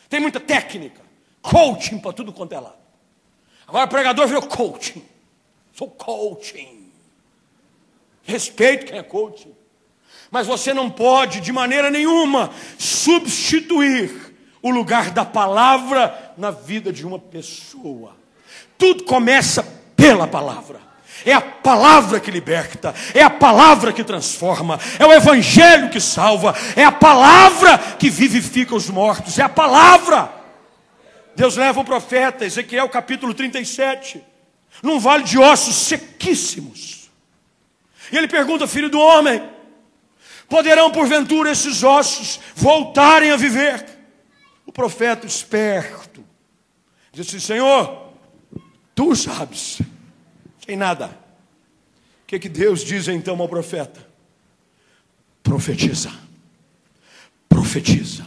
Tem muita técnica, coaching para tudo quanto é lado. Agora o pregador virou coaching. Sou coaching. Respeito quem é coaching. Mas você não pode de maneira nenhuma substituir o lugar da palavra na vida de uma pessoa. Tudo começa pela palavra. É a palavra que liberta, é a palavra que transforma, é o evangelho que salva, é a palavra que vivifica os mortos, é a palavra. Deus leva o profeta, Ezequiel capítulo 37, num vale de ossos sequíssimos. E ele pergunta: filho do homem, poderão porventura esses ossos voltarem a viver? O profeta esperto disse: Senhor, tu sabes. Sem nada. O que Deus diz então ao profeta? Profetiza. Profetiza.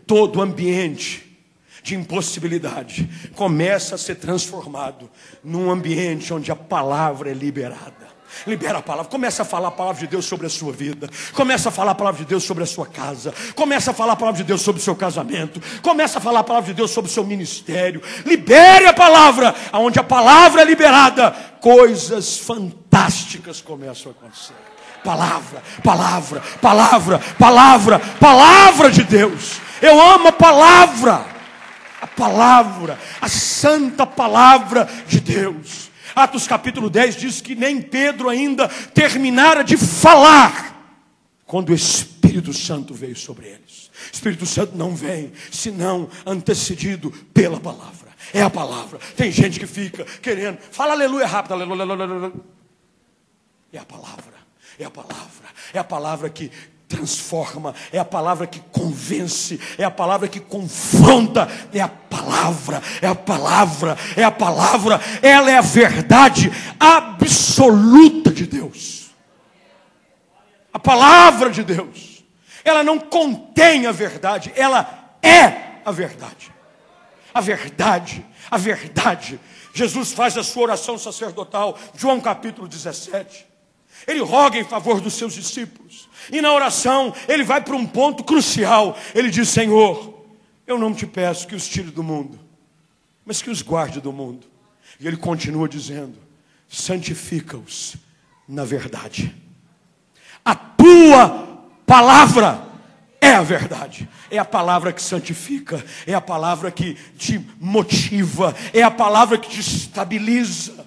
Todo ambiente de impossibilidade começa a ser transformado num ambiente onde a palavra é liberada. Libera a palavra. Começa a falar a palavra de Deus sobre a sua vida. Começa a falar a palavra de Deus sobre a sua casa. Começa a falar a palavra de Deus sobre o seu casamento. Começa a falar a palavra de Deus sobre o seu ministério. Libere a palavra. Onde a palavra é liberada, coisas fantásticas começam a acontecer. Palavra, palavra, palavra, palavra, palavra de Deus. Eu amo a palavra. A palavra, a santa palavra de Deus. Atos capítulo 10 diz que nem Pedro ainda terminara de falar quando o Espírito Santo veio sobre eles. O Espírito Santo não vem senão antecedido pela palavra. É a palavra. Tem gente que fica querendo, fala aleluia rápido, aleluia, aleluia. É a palavra, é a palavra, é a palavra que transforma, é a palavra que convence, é a palavra que confronta, é a palavra, é a palavra, é a palavra, ela é a verdade absoluta de Deus. A palavra de Deus, ela não contém a verdade, ela é a verdade. A verdade, a verdade. Jesus faz a sua oração sacerdotal, João capítulo 17. Ele roga em favor dos seus discípulos. E na oração, ele vai para um ponto crucial. Ele diz, Senhor, eu não te peço que os tire do mundo, mas que os guarde do mundo. E ele continua dizendo, santifica-os na verdade. A tua palavra é a verdade. É a palavra que santifica. É a palavra que te motiva. É a palavra que te estabiliza.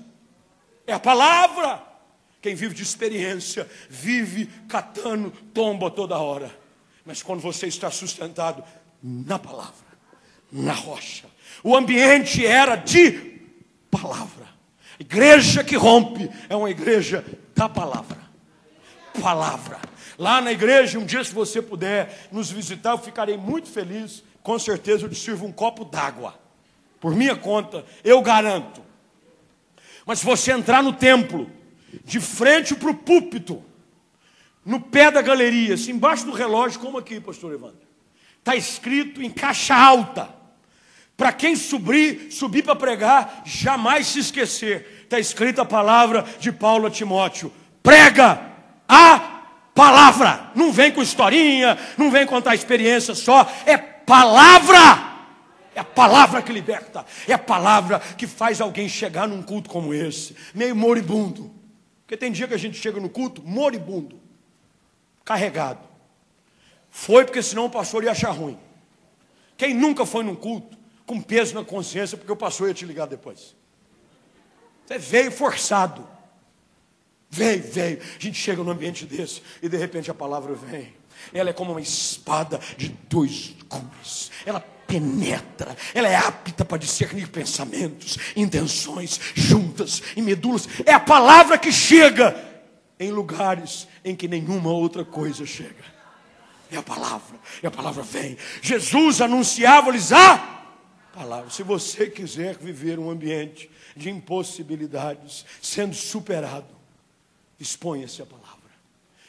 É a palavra. Quem vive de experiência, vive catando tomba toda hora. Mas quando você está sustentado na palavra, na rocha. O ambiente era de palavra. Igreja que rompe é uma igreja da palavra. Palavra. Lá na igreja, um dia se você puder nos visitar, eu ficarei muito feliz. Com certeza eu te sirvo um copo d'água. Por minha conta, eu garanto. Mas se você entrar no templo, de frente para o púlpito, no pé da galeria, assim, embaixo do relógio, como aqui, pastor Evandro, está escrito em caixa alta, para quem subir para pregar, jamais se esquecer, está escrita a palavra de Paulo a Timóteo, prega a palavra, não vem com historinha, não vem contar experiência só, é palavra. É a palavra que liberta, é a palavra que faz alguém chegar num culto como esse, meio moribundo. Porque tem dia que a gente chega no culto moribundo, carregado. Foi porque senão o pastor ia achar ruim. Quem nunca foi num culto com peso na consciência porque o pastor ia te ligar depois? Você veio forçado. Veio. A gente chega num ambiente desse e de repente a palavra vem. Ela é como uma espada de dois gumes. Ela penetra, ela é apta para discernir pensamentos, intenções, juntas e medulas. É a palavra que chega em lugares em que nenhuma outra coisa chega. É a palavra vem. Jesus anunciava-lhes a palavra. Se você quiser viver um ambiente de impossibilidades, sendo superado, exponha-se a palavra.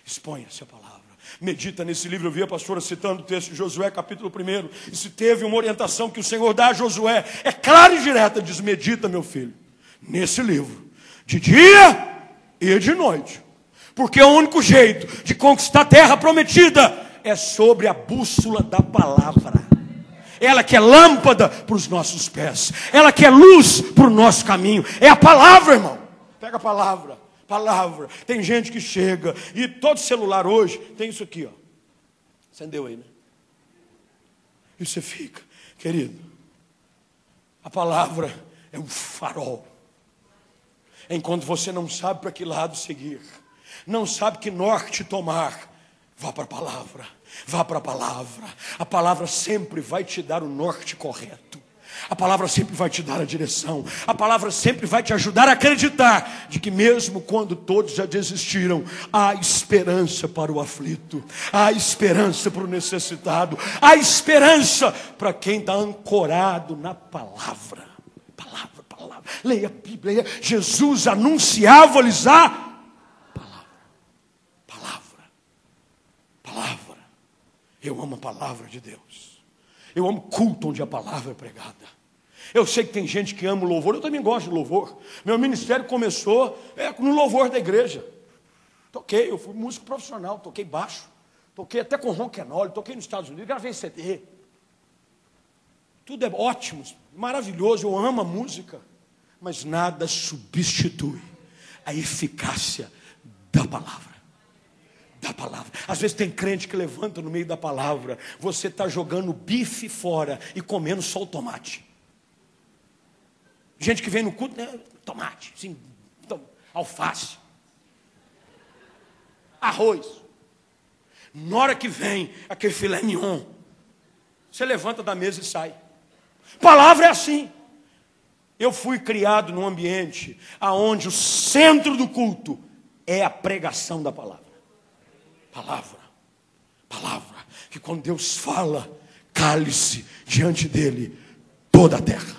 Exponha-se a palavra. Medita nesse livro. Eu vi a pastora citando o texto de Josué, capítulo 1. E se teve uma orientação que o Senhor dá a Josué, é clara e direta, diz, medita, meu filho, nesse livro, de dia e de noite. Porque o único jeito de conquistar a terra prometida é sobre a bússola da palavra. Ela que é lâmpada para os nossos pés. Ela que é luz para o nosso caminho. É a palavra, irmão. Pega a palavra. Palavra. Tem gente que chega e todo celular hoje tem isso aqui, ó. Acendeu aí, né? E você fica, querido, a palavra é um farol. Enquanto você não sabe para que lado seguir, não sabe que norte tomar, vá para a palavra. Vá para a palavra. A palavra sempre vai te dar o norte correto. A palavra sempre vai te dar a direção. A palavra sempre vai te ajudar a acreditar de que mesmo quando todos já desistiram, há esperança para o aflito, há esperança para o necessitado, há esperança para quem está ancorado na palavra. Palavra. Leia a Bíblia. Jesus anunciava-lhes a palavra. Eu amo a palavra de Deus. Eu amo culto onde a palavra é pregada. Eu sei que tem gente que ama o louvor, eu também gosto de louvor. Meu ministério começou no louvor da igreja. Toquei, eu fui músico profissional, toquei baixo, toquei até com ronquenole, toquei nos Estados Unidos, gravei CD. Tudo é ótimo, maravilhoso, eu amo a música, mas nada substitui a eficácia da palavra. Da palavra. Às vezes tem crente que levanta no meio da palavra, você está jogando bife fora e comendo só o tomate. Gente que vem no culto, né? Tomate, assim, alface, arroz. Na hora que vem aquele filé mignon, você levanta da mesa e sai. Palavra é assim. Eu fui criado num ambiente onde o centro do culto é a pregação da palavra. Palavra, palavra. Que quando Deus fala, cale-se diante dele toda a terra.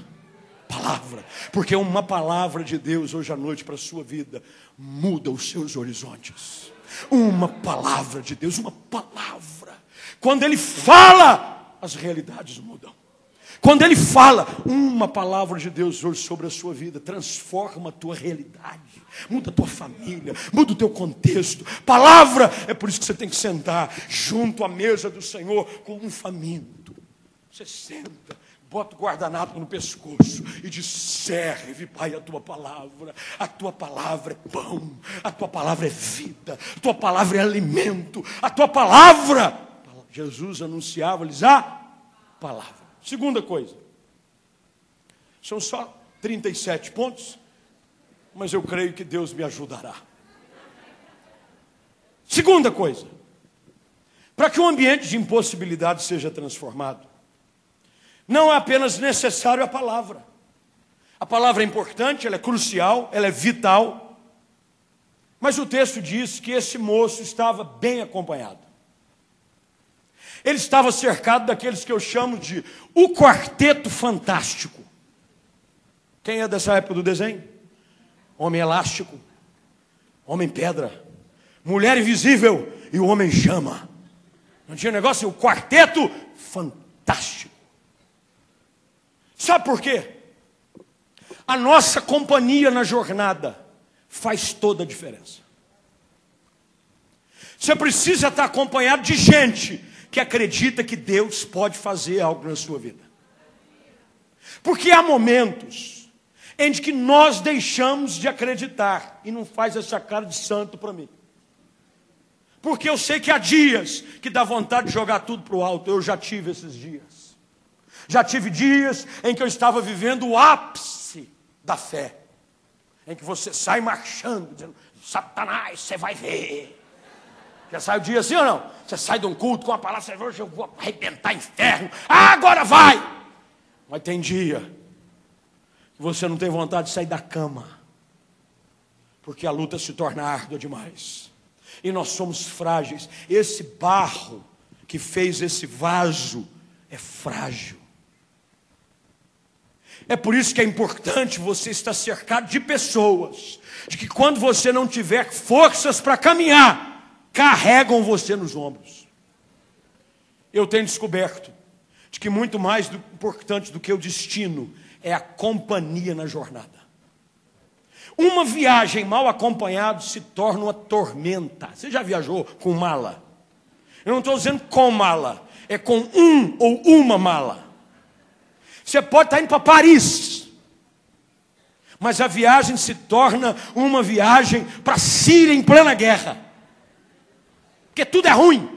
Palavra. Porque uma palavra de Deus hoje à noite para a sua vida muda os seus horizontes. Uma palavra de Deus, uma palavra. Quando Ele fala, as realidades mudam. Quando Ele fala, uma palavra de Deus hoje sobre a sua vida transforma a tua realidade, muda a tua família, muda o teu contexto. Palavra, é por isso que você tem que sentar junto à mesa do Senhor como um faminto. Você senta, bota o guardanapo no pescoço e diz: serve, Pai, a tua palavra. A tua palavra é pão, a tua palavra é vida, a tua palavra é alimento, a tua palavra. Jesus anunciava-lhes a palavra. Segunda coisa, são só 37 pontos, mas eu creio que Deus me ajudará. Segunda coisa, para que um ambiente de impossibilidade seja transformado, não é apenas necessário a palavra. A palavra é importante, ela é crucial, ela é vital. Mas o texto diz que esse moço estava bem acompanhado. Ele estava cercado daqueles que eu chamo de o quarteto fantástico. Quem é dessa época do desenho? Homem elástico, homem pedra, mulher invisível e o homem chama. Não tinha negócio? O quarteto fantástico. Sabe por quê? A nossa companhia na jornada faz toda a diferença. Você precisa estar acompanhado de gente que acredita que Deus pode fazer algo na sua vida. Porque há momentos em que nós deixamos de acreditar, e não faz essa cara de santo para mim. Porque eu sei que há dias que dá vontade de jogar tudo para o alto. Eu já tive esses dias. Já tive dias em que eu estava vivendo o ápice da fé, em que você sai marchando, dizendo: Satanás, você vai ver. Já sai o dia assim ou não? Você sai de um culto com uma palavra, você vai: eu vou arrebentar inferno. Agora vai! Mas tem dia que você não tem vontade de sair da cama, porque a luta se torna árdua demais. E nós somos frágeis. Esse barro que fez esse vaso é frágil. É por isso que é importante você estar cercado de pessoas, de que quando você não tiver forças para caminhar, carregam você nos ombros. Eu tenho descoberto de que muito mais importante do que o destino é a companhia na jornada. Uma viagem mal acompanhada se torna uma tormenta. Você já viajou com mala? Eu não estou dizendo com mala, é com um ou uma mala. Você pode estar indo para Paris, mas a viagem se torna uma viagem para a Síria em plena guerra. Porque tudo é ruim.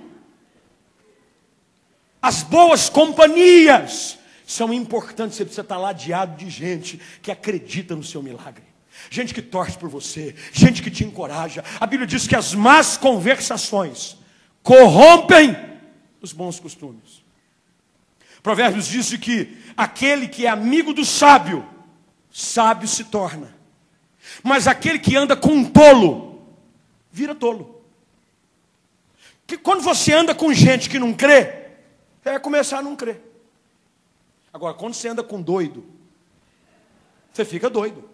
As boas companhias são importantes. Você precisa estar ladeado de gente que acredita no seu milagre, gente que torce por você, gente que te encoraja. A Bíblia diz que as más conversações corrompem os bons costumes. Provérbios diz que aquele que é amigo do sábio, sábio se torna. Mas aquele que anda com um tolo, vira tolo. Que quando você anda com gente que não crê, você vai começar a não crer. Agora, quando você anda com doido, você fica doido.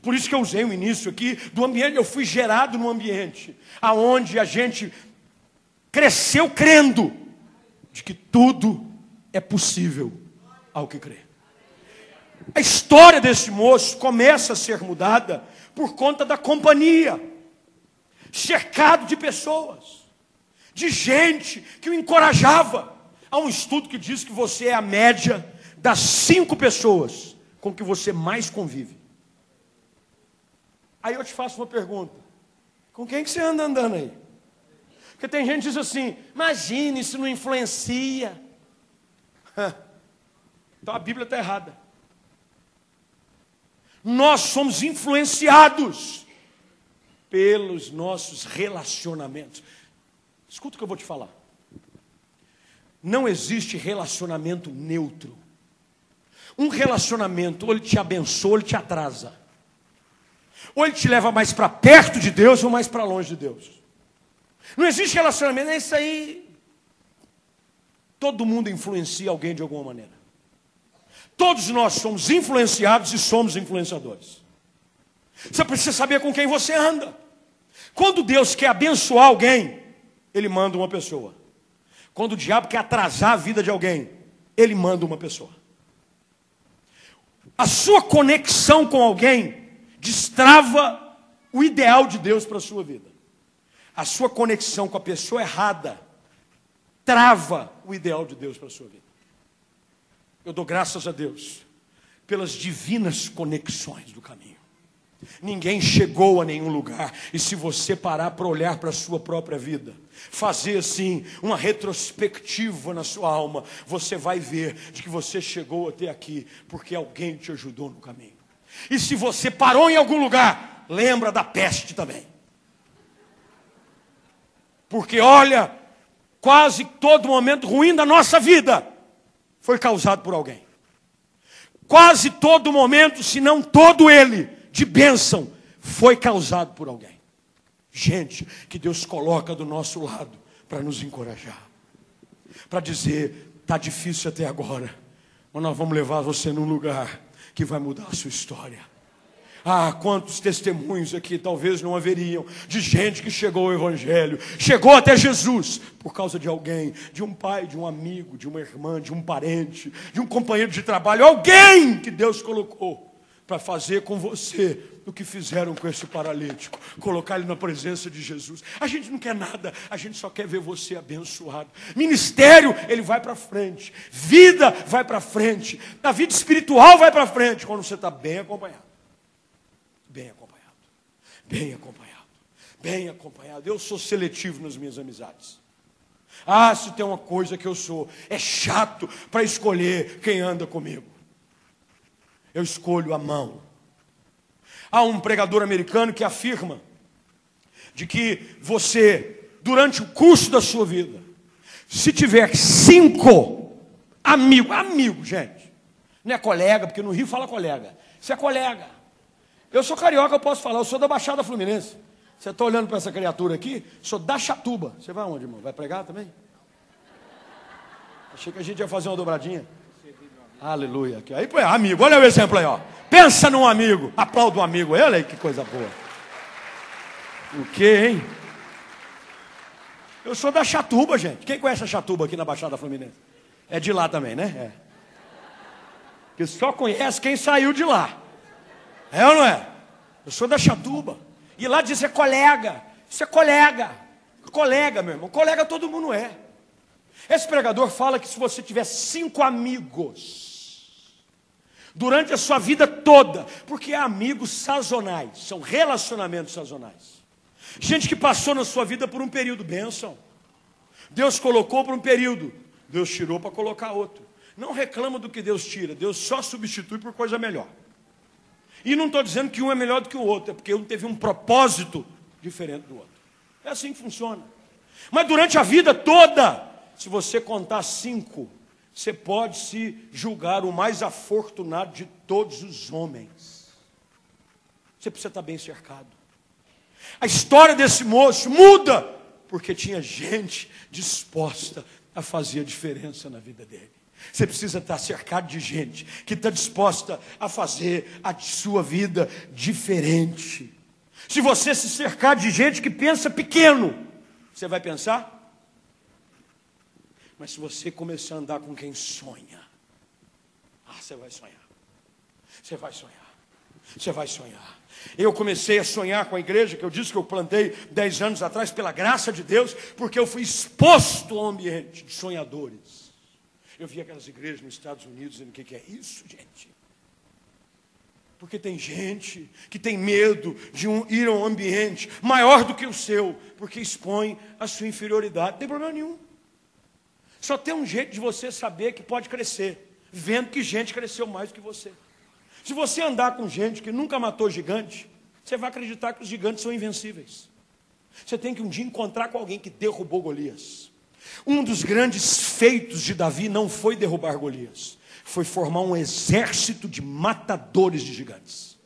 Por isso que eu usei o início aqui do ambiente. Eu fui gerado num ambiente aonde a gente cresceu crendo de que tudo é possível ao que crê. A história desse moço começa a ser mudada por conta da companhia, cercado de pessoas, de gente que o encorajava. Há um estudo que diz que você é a média das 5 pessoas com que você mais convive. Aí eu te faço uma pergunta: com quem que você anda andando aí? Porque tem gente que diz assim: imagine, isso não influencia. Então a Bíblia está errada. Nós somos influenciados pelos nossos relacionamentos. Escuta o que eu vou te falar. Não existe relacionamento neutro. Um relacionamento, ou ele te abençoa, ou ele te atrasa. Ou ele te leva mais para perto de Deus, ou mais para longe de Deus. Não existe relacionamento, é isso aí. Todo mundo influencia alguém de alguma maneira. Todos nós somos influenciados e somos influenciadores. Você precisa saber com quem você anda. Quando Deus quer abençoar alguém, Ele manda uma pessoa. Quando o diabo quer atrasar a vida de alguém, ele manda uma pessoa. A sua conexão com alguém destrava o ideal de Deus para a sua vida. A sua conexão com a pessoa errada trava o ideal de Deus para a sua vida. Eu dou graças a Deus pelas divinas conexões do caminho. Ninguém chegou a nenhum lugar. E se você parar para olhar para a sua própria vida, fazer assim uma retrospectiva na sua alma, você vai ver de que você chegou até aqui porque alguém te ajudou no caminho. E se você parou em algum lugar, lembra da peste também. Porque olha, quase todo momento ruim da nossa vida foi causado por alguém. Quase todo momento, se não todo ele, de bênção, foi causado por alguém. Gente que Deus coloca do nosso lado para nos encorajar. Para dizer, está difícil até agora, mas nós vamos levar você num lugar que vai mudar a sua história. Ah, quantos testemunhos aqui talvez não haveriam de gente que chegou ao Evangelho, chegou até Jesus por causa de alguém, de um pai, de um amigo, de uma irmã, de um parente, de um companheiro de trabalho, alguém que Deus colocou para fazer com você o que fizeram com esse paralítico, colocar ele na presença de Jesus. A gente não quer nada, a gente só quer ver você abençoado. Ministério, ele vai para frente. Vida vai para frente. A vida espiritual vai para frente quando você está bem acompanhado. Bem acompanhado. Bem acompanhado. Bem acompanhado. Eu sou seletivo nas minhas amizades. Ah, se tem uma coisa que eu sou, é chato para escolher quem anda comigo. Eu escolho a mão. Há um pregador americano que afirma de que você, durante o curso da sua vida, se tiver 5 amigos, gente, não é colega, porque no Rio fala colega, isso é colega. Eu sou carioca, eu posso falar, eu sou da Baixada Fluminense. Você está olhando para essa criatura aqui, sou da Chatuba. Você vai aonde, irmão? Vai pregar também? Achei que a gente ia fazer uma dobradinha. Aleluia. Aí, amigo, olha o exemplo aí, ó. Pensa num amigo, aplauda um amigo. Olha aí que coisa boa. O quê, hein? Eu sou da Chatuba, gente. Quem conhece a Chatuba aqui na Baixada Fluminense? É de lá também, né? É. Que só conhece quem saiu de lá. É ou não é? Eu sou da Chatuba. E lá diz é colega. Isso é colega. Colega, meu irmão. Colega todo mundo é. Esse pregador fala que se você tiver 5 amigos durante a sua vida toda, porque há amigos sazonais, são relacionamentos sazonais. Gente que passou na sua vida por um período, bênção. Deus colocou por um período, Deus tirou para colocar outro. Não reclama do que Deus tira, Deus só substitui por coisa melhor. E não estou dizendo que um é melhor do que o outro, é porque um teve um propósito diferente do outro. É assim que funciona. Mas durante a vida toda, se você contar 5, você pode se julgar o mais afortunado de todos os homens. Você precisa estar bem cercado. A história desse moço muda, porque tinha gente disposta a fazer a diferença na vida dele. Você precisa estar cercado de gente que está disposta a fazer a sua vida diferente. Se você se cercar de gente que pensa pequeno, você vai pensar? Mas se você começar a andar com quem sonha, você vai sonhar. Você vai sonhar. Você vai sonhar. Eu comecei a sonhar com a igreja, que eu disse que eu plantei 10 anos atrás, pela graça de Deus, porque eu fui exposto a um ambiente de sonhadores. Eu vi aquelas igrejas nos Estados Unidos dizendo: o que é isso, gente? Porque tem gente que tem medo de ir a um ambiente maior do que o seu, porque expõe a sua inferioridade. Não tem problema nenhum. Só tem um jeito de você saber que pode crescer, vendo que gente cresceu mais do que você. Se você andar com gente que nunca matou gigante, você vai acreditar que os gigantes são invencíveis. Você tem que um dia encontrar com alguém que derrubou Golias. Um dos grandes feitos de Davi não foi derrubar Golias, foi formar um exército de matadores de gigantes.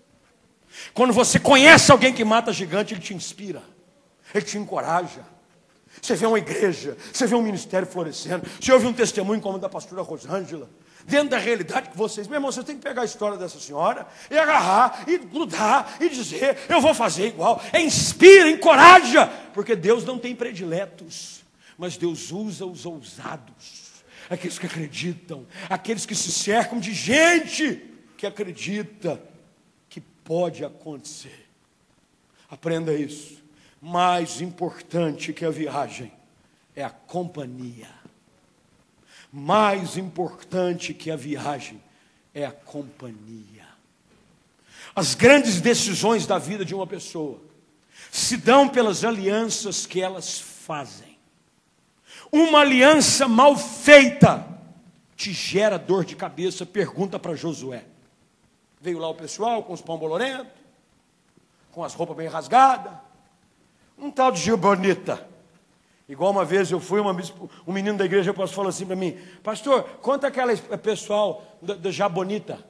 Quando você conhece alguém que mata gigante, ele te inspira, ele te encoraja. Você vê uma igreja, você vê um ministério florescendo, você ouve um testemunho como o da pastora Rosângela, dentro da realidade que vocês... Meu irmão, você tem que pegar a história dessa senhora e agarrar, e grudar, e dizer: eu vou fazer igual. Inspira, encoraja, porque Deus não tem prediletos, mas Deus usa os ousados, aqueles que acreditam, aqueles que se cercam de gente que acredita que pode acontecer. Aprenda isso. Mais importante que a viagem é a companhia. Mais importante que a viagem é a companhia. As grandes decisões da vida de uma pessoa se dão pelas alianças que elas fazem. Uma aliança mal feita te gera dor de cabeça. Pergunta para Josué. Veio lá o pessoal com os pão bolorentos, com as roupas bem rasgadas, um tal de Jabonita. Igual uma vez eu fui, um menino da igreja falou assim para mim: pastor, conta aquela pessoal da Jabonita.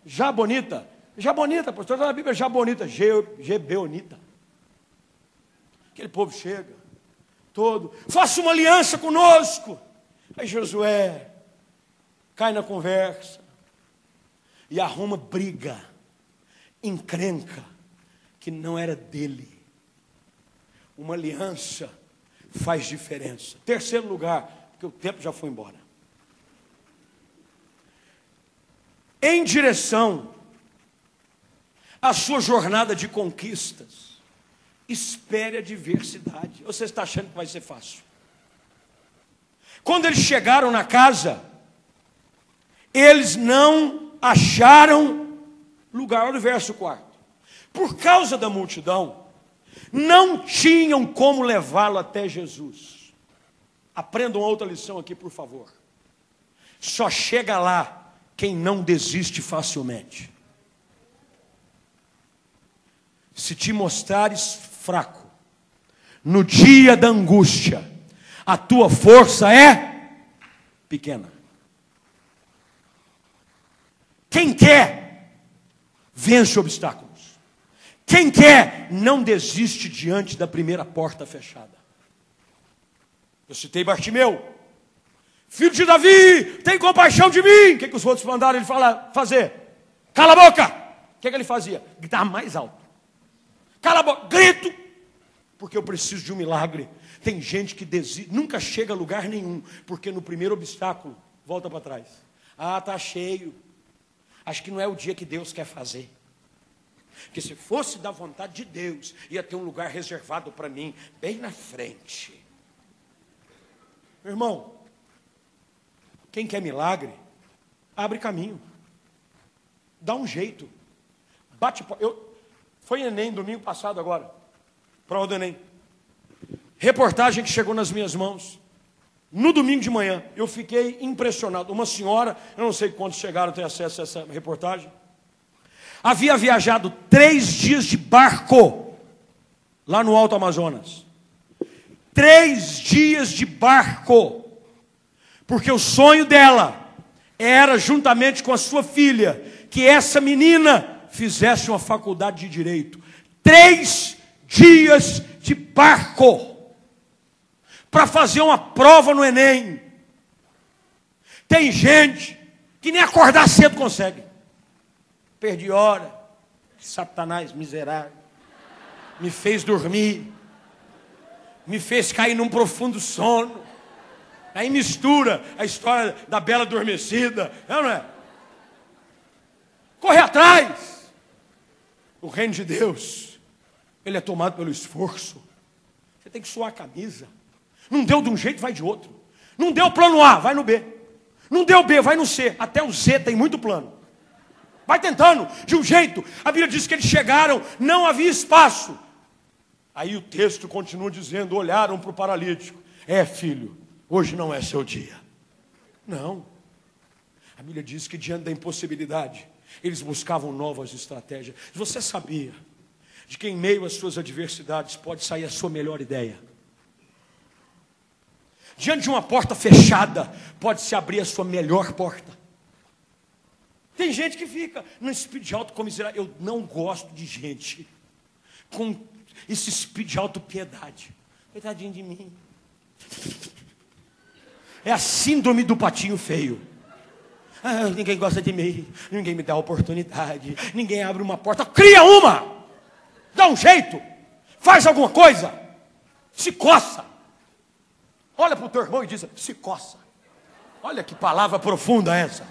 Jabonita? Jabonita, pastor, está na Bíblia Jabonita. Gebeonita. Aquele povo chega, todo: faça uma aliança conosco. Aí Josué cai na conversa e arruma briga, encrenca, que não era dele. Uma aliança faz diferença. Terceiro lugar, porque o tempo já foi embora. Em direção à sua jornada de conquistas, espere a adversidade. Você está achando que vai ser fácil? Quando eles chegaram na casa, eles não acharam lugar. Olha o verso 4. Por causa da multidão, não tinham como levá-lo até Jesus. Aprendam outra lição aqui, por favor. Só chega lá quem não desiste facilmente. Se te mostrares fraco, no dia da angústia, a tua força é pequena. Quem quer, vence obstáculos. Quem quer, não desiste diante da primeira porta fechada. Eu citei Bartimeu: filho de Davi, tem compaixão de mim. O que os outros mandaram ele fazer? Cala a boca. O que ele fazia? Gritar mais alto. Cala a boca, grito, porque eu preciso de um milagre. Tem gente que desiste, nunca chega a lugar nenhum, porque no primeiro obstáculo, volta para trás. Ah, está cheio. Acho que não é o dia que Deus quer fazer. Porque se fosse da vontade de Deus, ia ter um lugar reservado para mim, bem na frente. Meu irmão, quem quer milagre, abre caminho. Dá um jeito. Foi Enem, domingo passado agora. Prova do Enem. Reportagem que chegou nas minhas mãos. No domingo de manhã, eu fiquei impressionado. Uma senhora, eu não sei quantos chegaram a ter acesso a essa reportagem, havia viajado 3 dias de barco lá no Alto Amazonas. 3 dias de barco. Porque o sonho dela era, juntamente com a sua filha, que essa menina fizesse uma faculdade de direito. 3 dias de barco para fazer uma prova no Enem. Tem gente que nem acordar cedo consegue. Perdi hora. Satanás miserável me fez dormir, me fez cair num profundo sono. Aí mistura a história da bela adormecida, não é? Correr atrás. O reino de Deus, ele é tomado pelo esforço. Você tem que suar a camisa. Não deu de um jeito, vai de outro. Não deu plano A, vai no B. Não deu B, vai no C. Até o Z tem muito plano. Vai tentando, de um jeito. A Bíblia diz que eles chegaram, não havia espaço. Aí o texto continua dizendo, olharam para o paralítico. Filho, hoje não é seu dia. Não. A Bíblia diz que diante da impossibilidade, eles buscavam novas estratégias. Você sabia de que em meio às suas adversidades pode sair a sua melhor ideia? Diante de uma porta fechada, pode se abrir a sua melhor porta. Tem gente que fica no espírito de autocomiseração. Eu não gosto de gente com esse espírito de autopiedade. Coitadinho de mim. É a síndrome do patinho feio. Ninguém gosta de mim, ninguém me dá oportunidade, ninguém abre uma porta. Cria uma! Dá um jeito, faz alguma coisa, se coça. Olha para o teu irmão e diz, se coça. Olha que palavra profunda essa.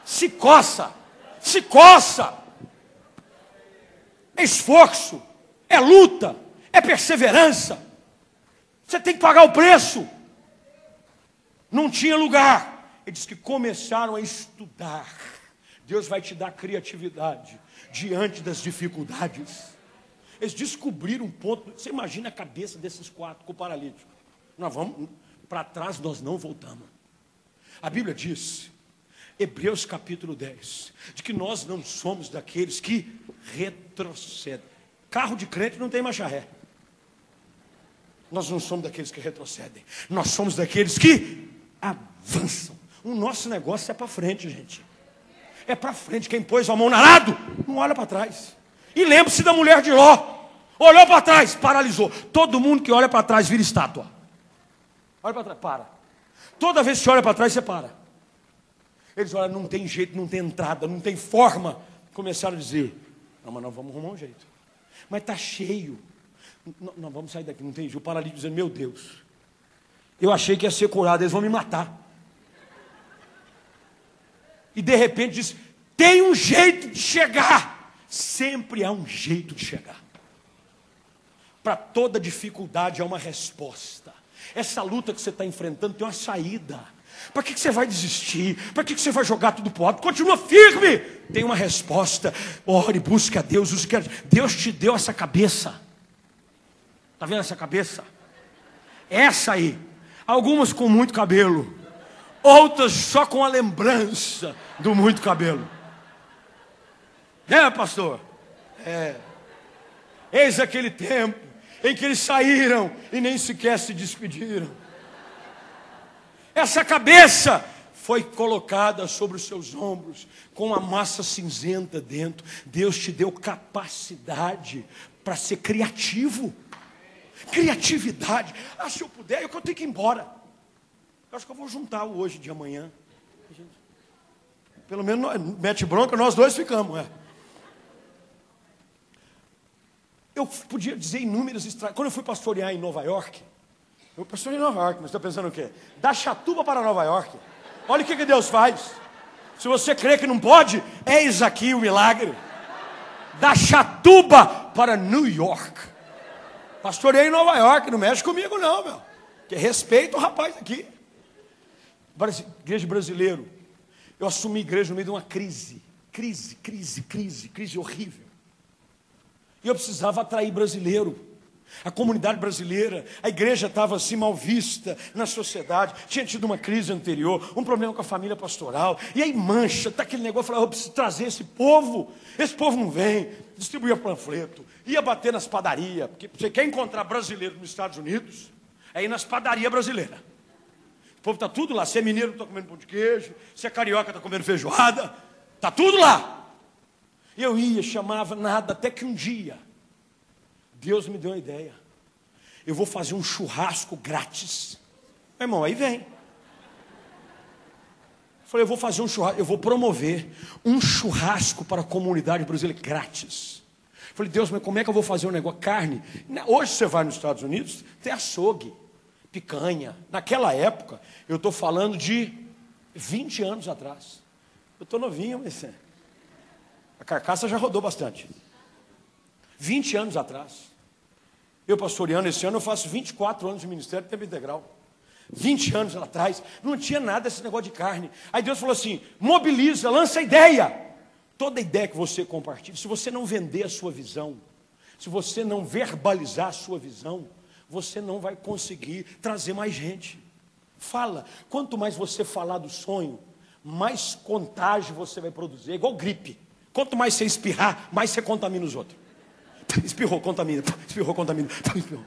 Se coça, se coça. É esforço, é luta, é perseverança. Você tem que pagar o preço. Não tinha lugar. Ele diz que começaram a estudar. Deus vai te dar criatividade diante das dificuldades. Eles descobriram um ponto. Você imagina a cabeça desses 4 com o paralítico. Nós vamos para trás, nós não voltamos. A Bíblia diz, Hebreus capítulo 10, de que nós não somos daqueles que retrocedem. Carro de crente não tem marcha ré. Nós não somos daqueles que retrocedem. Nós somos daqueles que avançam. O nosso negócio é para frente, gente. É para frente. Quem pôs a mão no arado, não olha para trás. E lembre-se da mulher de Ló. Olhou para trás, paralisou. Todo mundo que olha para trás vira estátua. Olha para trás, para. Toda vez que você olha para trás, você para. Eles olham, não tem jeito, não tem entrada, não tem forma. Começaram a dizer, não, mas nós vamos arrumar um jeito. Mas está cheio. Nós vamos sair daqui, não tem jeito. O paralítico dizendo, meu Deus, eu achei que ia ser curado, eles vão me matar. E de repente diz, tem um jeito de chegar. Sempre há um jeito de chegar. Para toda dificuldade há uma resposta. Essa luta que você está enfrentando tem uma saída. Para que você vai desistir? Para que você vai jogar tudo para o alto? Continua firme. Tem uma resposta. Ore, busque a Deus. Deus te deu essa cabeça. Está vendo essa cabeça? Essa aí. Algumas com muito cabelo. Outras só com a lembrança do muito cabelo. Pastor? Eis aquele tempo em que eles saíram e nem sequer se despediram. Essa cabeça foi colocada sobre os seus ombros com a massa cinzenta dentro. Deus te deu capacidade para ser criativo. Criatividade. Se eu puder, eu tenho que ir embora. Eu acho que eu vou juntar o hoje de amanhã. Pelo menos mete bronca, nós dois ficamos. Eu podia dizer inúmeras estratégias. Quando eu fui pastorear em Nova York, eu pastoreei em Nova York, mas está pensando o quê? Da Chatuba para Nova York. Olha o que Deus faz. Se você crê que não pode, eis aqui o milagre. Da Chatuba para New York. Pastoreei em Nova York, não mexe comigo não, meu. Que respeito o rapaz aqui. Igreja brasileira. Eu assumi igreja no meio de uma crise horrível. E eu precisava atrair brasileiro. A comunidade brasileira, a igreja estava assim mal vista na sociedade. Tinha tido uma crise anterior, um problema com a família pastoral. E aí mancha, tá aquele negócio, eu falava, eu preciso trazer esse povo. Esse povo não vem. Distribuía panfleto, ia bater nas padarias. Porque você quer encontrar brasileiro nos Estados Unidos, é ir nas padarias brasileiras. O povo está tudo lá. Se é mineiro, está comendo pão de queijo. Se é carioca, está comendo feijoada. Está tudo lá. E eu ia, chamava, nada. Até que um dia, Deus me deu uma ideia. Eu vou fazer um churrasco grátis. Meu irmão, aí vem. Eu falei, eu vou fazer um churrasco. Eu vou promover um churrasco para a comunidade brasileira grátis. Eu falei, Deus, mas como é que eu vou fazer um negócio? Carne. Hoje você vai nos Estados Unidos, tem açougue. Picanha. Naquela época, eu estou falando de 20 anos atrás. Eu estou novinho, mas a carcaça já rodou bastante. 20 anos atrás. Eu pastoreando esse ano, eu faço 24 anos de ministério de tempo integral. 20 anos atrás, não tinha nada desse negócio de carne. Aí Deus falou assim, mobiliza, lança ideia. Toda ideia que você compartilha, se você não vender a sua visão, se você não verbalizar a sua visão, você não vai conseguir trazer mais gente. Fala, quanto mais você falar do sonho, mais contágio você vai produzir, é igual gripe. Quanto mais você espirrar, mais você contamina os outros. Espirrou, contamina, espirrou, contamina, espirrou.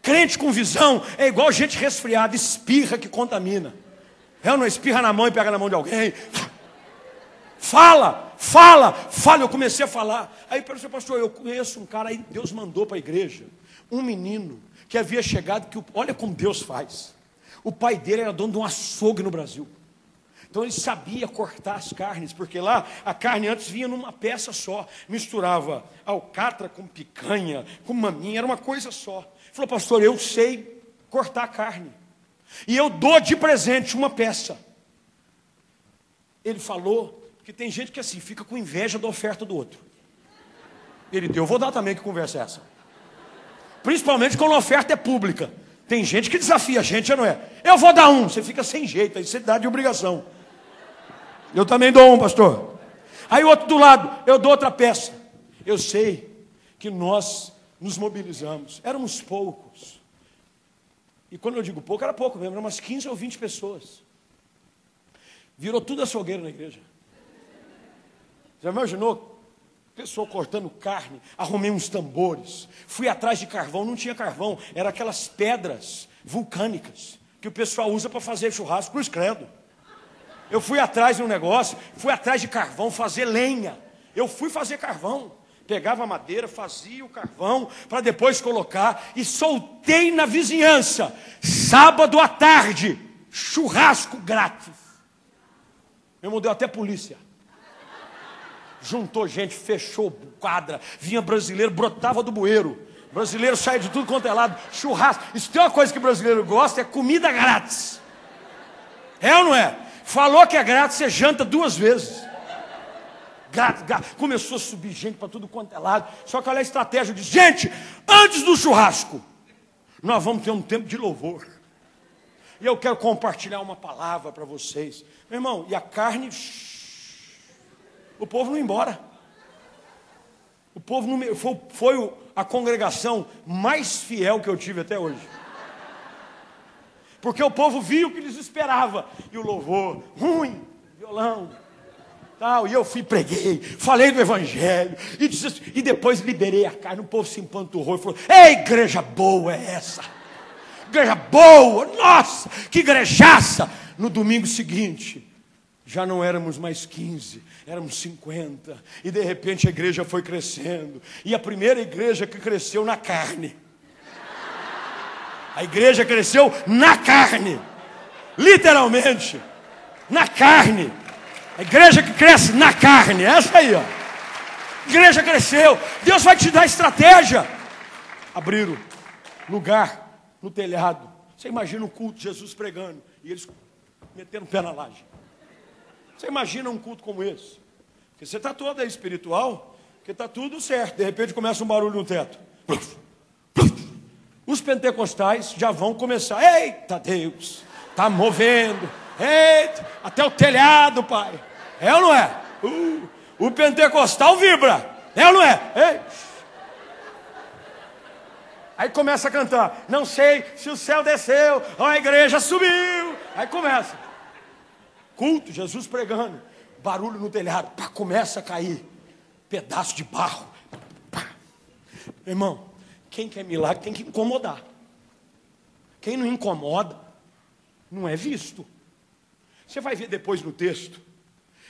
Crente com visão é igual gente resfriada, espirra que contamina. Eu não espirra na mão e pega na mão de alguém. Fala. Eu comecei a falar. Aí pensei, pastor, eu conheço um cara aí, Deus mandou para a igreja, um menino que havia chegado, olha como Deus faz. O pai dele era dono de um açougue no Brasil. Então ele sabia cortar as carnes, porque lá a carne antes vinha numa peça só. Misturava alcatra com picanha, com maminha, era uma coisa só. Ele falou, pastor, eu sei cortar a carne. E eu dou de presente uma peça. Ele falou que tem gente que assim, fica com inveja da oferta do outro. Ele deu, eu vou dar também, que conversa é essa? Principalmente quando a oferta é pública. Tem gente que desafia a gente, não é? Eu vou dar um, você fica sem jeito, aí você dá de obrigação. Eu também dou um, pastor. Aí o outro do lado, eu dou outra peça. Eu sei que nós nos mobilizamos. Éramos poucos. E quando eu digo pouco, era pouco mesmo. Eram umas 15 ou 20 pessoas. Virou tudo açougueiro na igreja. Já imaginou? Pessoa cortando carne. Arrumei uns tambores. Fui atrás de carvão. Não tinha carvão. Era aquelas pedras vulcânicas que o pessoal usa para fazer churrasco. Cruz credo. Eu fui atrás de um negócio, fui atrás de carvão, fazer lenha. Eu fui fazer carvão. Pegava a madeira, fazia o carvão, para depois colocar, e soltei na vizinhança. Sábado à tarde, churrasco grátis. Meu irmão, deu até polícia. Juntou gente, fechou quadra, vinha brasileiro, brotava do bueiro. Brasileiro sai de tudo quanto é lado, churrasco. Isso tem uma coisa que brasileiro gosta, é comida grátis. É ou não é? Falou que é grátis, você janta 2 vezes. Grátis. Começou a subir gente para tudo quanto é lado. Só que olha a estratégia de gente, antes do churrasco, nós vamos ter um tempo de louvor. E eu quero compartilhar uma palavra para vocês. Meu irmão, e a carne, o povo não ia embora. O povo não, foi a congregação mais fiel que eu tive até hoje. Porque o povo viu o que eles esperava. E o louvor, ruim, violão, tal. E eu fui, preguei, falei do evangelho. E depois liberei a carne. O povo se empanturrou e falou, ei, igreja boa é essa? Igreja boa, nossa, que igrejaça. No domingo seguinte, já não éramos mais 15, éramos 50. E de repente a igreja foi crescendo. E a primeira igreja que cresceu na carne. A igreja cresceu na carne. Literalmente. Na carne. A igreja que cresce na carne. Essa aí, ó. A igreja cresceu. Deus vai te dar estratégia. Abriram lugar no telhado. Você imagina um culto de Jesus pregando. E eles metendo o pé na laje. Você imagina um culto como esse? Porque você está todo aí espiritual. Porque está tudo certo. De repente começa um barulho no teto. Os pentecostais já vão começar. Eita Deus, está movendo. Eita, até o telhado, pai. É ou não é? O pentecostal vibra. É ou não é? Ei. Aí começa a cantar. Não sei se o céu desceu, ou a igreja subiu. Aí começa. Culto, Jesus pregando. Barulho no telhado. Pá, começa a cair. Pedaço de barro. Pá. Irmão. Quem quer milagre tem que incomodar. Quem não incomoda, não é visto. Você vai ver depois no texto,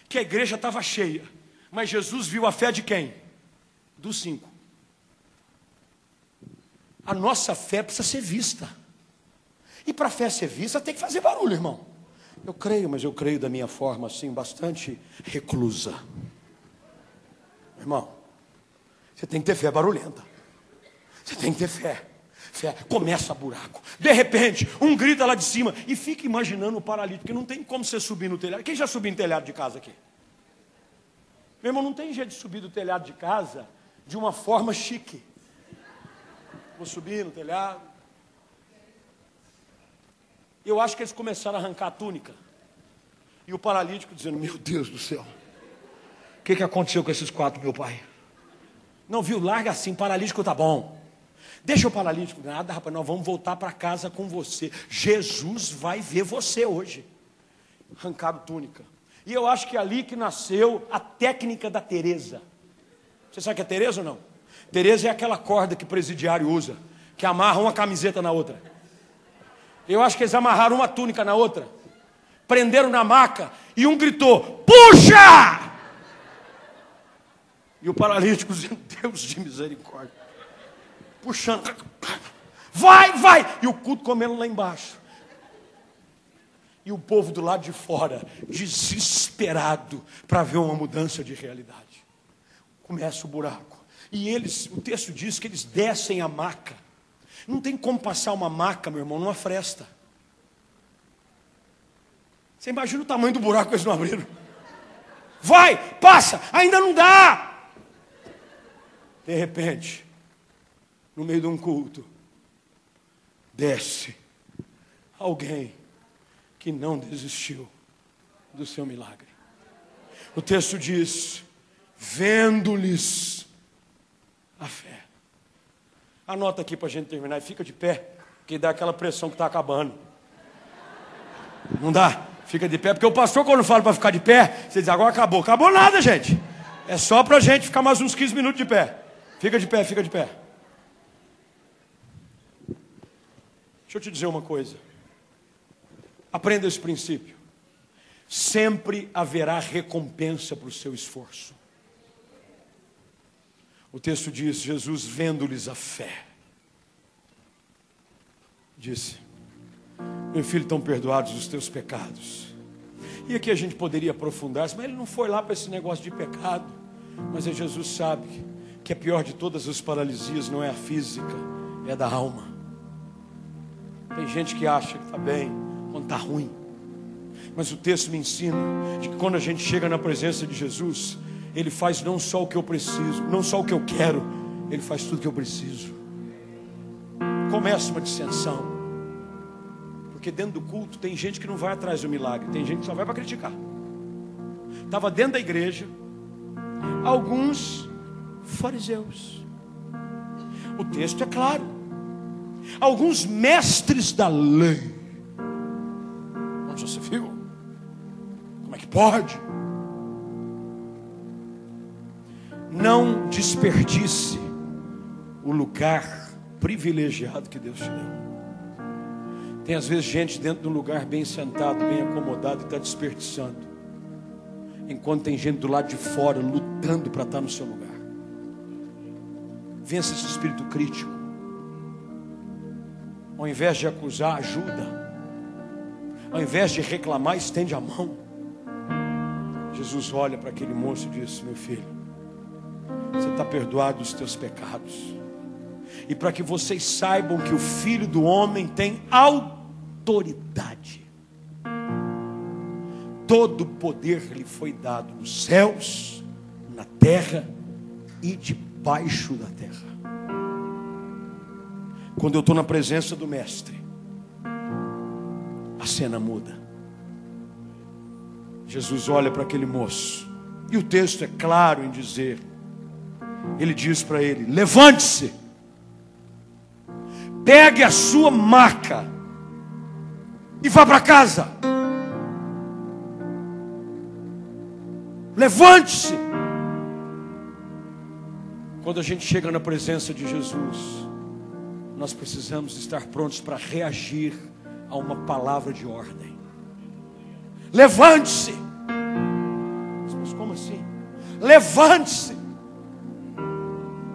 que a igreja estava cheia. Mas Jesus viu a fé de quem? Dos 5. A nossa fé precisa ser vista. E para a fé ser vista, tem que fazer barulho, irmão. Eu creio, mas eu creio da minha forma, assim, bastante reclusa. Irmão, você tem que ter fé barulhenta. Você tem que ter fé. fé, começa buraco. De repente, um grita lá de cima e fica imaginando o paralítico, porque não tem como você subir no telhado. Quem já subiu em telhado de casa aqui? Meu irmão, não tem jeito de subir do telhado de casa de uma forma chique. Vou subir no telhado. Eu acho que eles começaram a arrancar a túnica. E o paralítico dizendo, meu Deus do céu, o que aconteceu com esses 4, meu pai? Não, viu, larga assim, paralítico tá bom. Deixa o paralítico, nada, rapaz, nós vamos voltar para casa com você. Jesus vai ver você hoje. Arrancaram túnica. E eu acho que é ali que nasceu a técnica da Teresa. Você sabe o que é Teresa ou não? Teresa é aquela corda que o presidiário usa, que amarra uma camiseta na outra. Eu acho que eles amarraram uma túnica na outra, prenderam na maca e um gritou, puxa! E o paralítico dizendo, Deus de misericórdia, puxando, vai! E o culto comendo lá embaixo. E o povo do lado de fora, desesperado para ver uma mudança de realidade. Começa o buraco. E eles, o texto diz que eles descem a maca. Não tem como passar uma maca, meu irmão, numa fresta. Você imagina o tamanho do buraco que eles não abriram. Vai, passa, ainda não dá. De repente, no meio de um culto, desce alguém que não desistiu do seu milagre. O texto diz, vendo-lhes a fé. Anota aqui para a gente terminar e fica de pé, porque dá aquela pressão que está acabando. Não dá? Fica de pé, porque o pastor quando fala para ficar de pé, você diz, agora acabou. Acabou nada, gente. É só para a gente ficar mais uns 15 minutos de pé. Fica de pé, fica de pé. Deixa eu te dizer uma coisa. Aprenda esse princípio. Sempre haverá recompensa para o seu esforço. O texto diz, Jesus vendo-lhes a fé, disse, meu filho, estão perdoados os teus pecados. E aqui a gente poderia aprofundar-se, mas ele não foi lá para esse negócio de pecado. Mas Jesus sabe que a pior de todas as paralisias não é a física, é da alma. Tem gente que acha que está bem quando está ruim. Mas o texto me ensina de que quando a gente chega na presença de Jesus, Ele faz não só o que eu preciso, não só o que eu quero, Ele faz tudo o que eu preciso. Começa uma dissensão. Porque dentro do culto tem gente que não vai atrás do milagre, tem gente que só vai para criticar. Estava dentro da igreja alguns fariseus. O texto é claro. Alguns mestres da lei. Onde você viu? Como é que pode? Não desperdice o lugar privilegiado que Deus te deu. Tem às vezes gente dentro de um lugar bem sentado, bem acomodado e está desperdiçando. Enquanto tem gente do lado de fora lutando para estar no seu lugar. Vença esse espírito crítico. Ao invés de acusar, ajuda. Ao invés de reclamar, estende a mão. Jesus olha para aquele moço e diz, meu filho, você está perdoado dos teus pecados. E para que vocês saibam que o Filho do Homem tem autoridade. Todo o poder lhe foi dado nos céus, na terra e debaixo da terra. Quando eu estou na presença do Mestre, a cena muda. Jesus olha para aquele moço, e o texto é claro em dizer, ele diz para ele, levante-se, pegue a sua maca e vá para casa. Levante-se. Quando a gente chega na presença de Jesus, nós precisamos estar prontos para reagir a uma palavra de ordem. Levante-se. Mas como assim? Levante-se.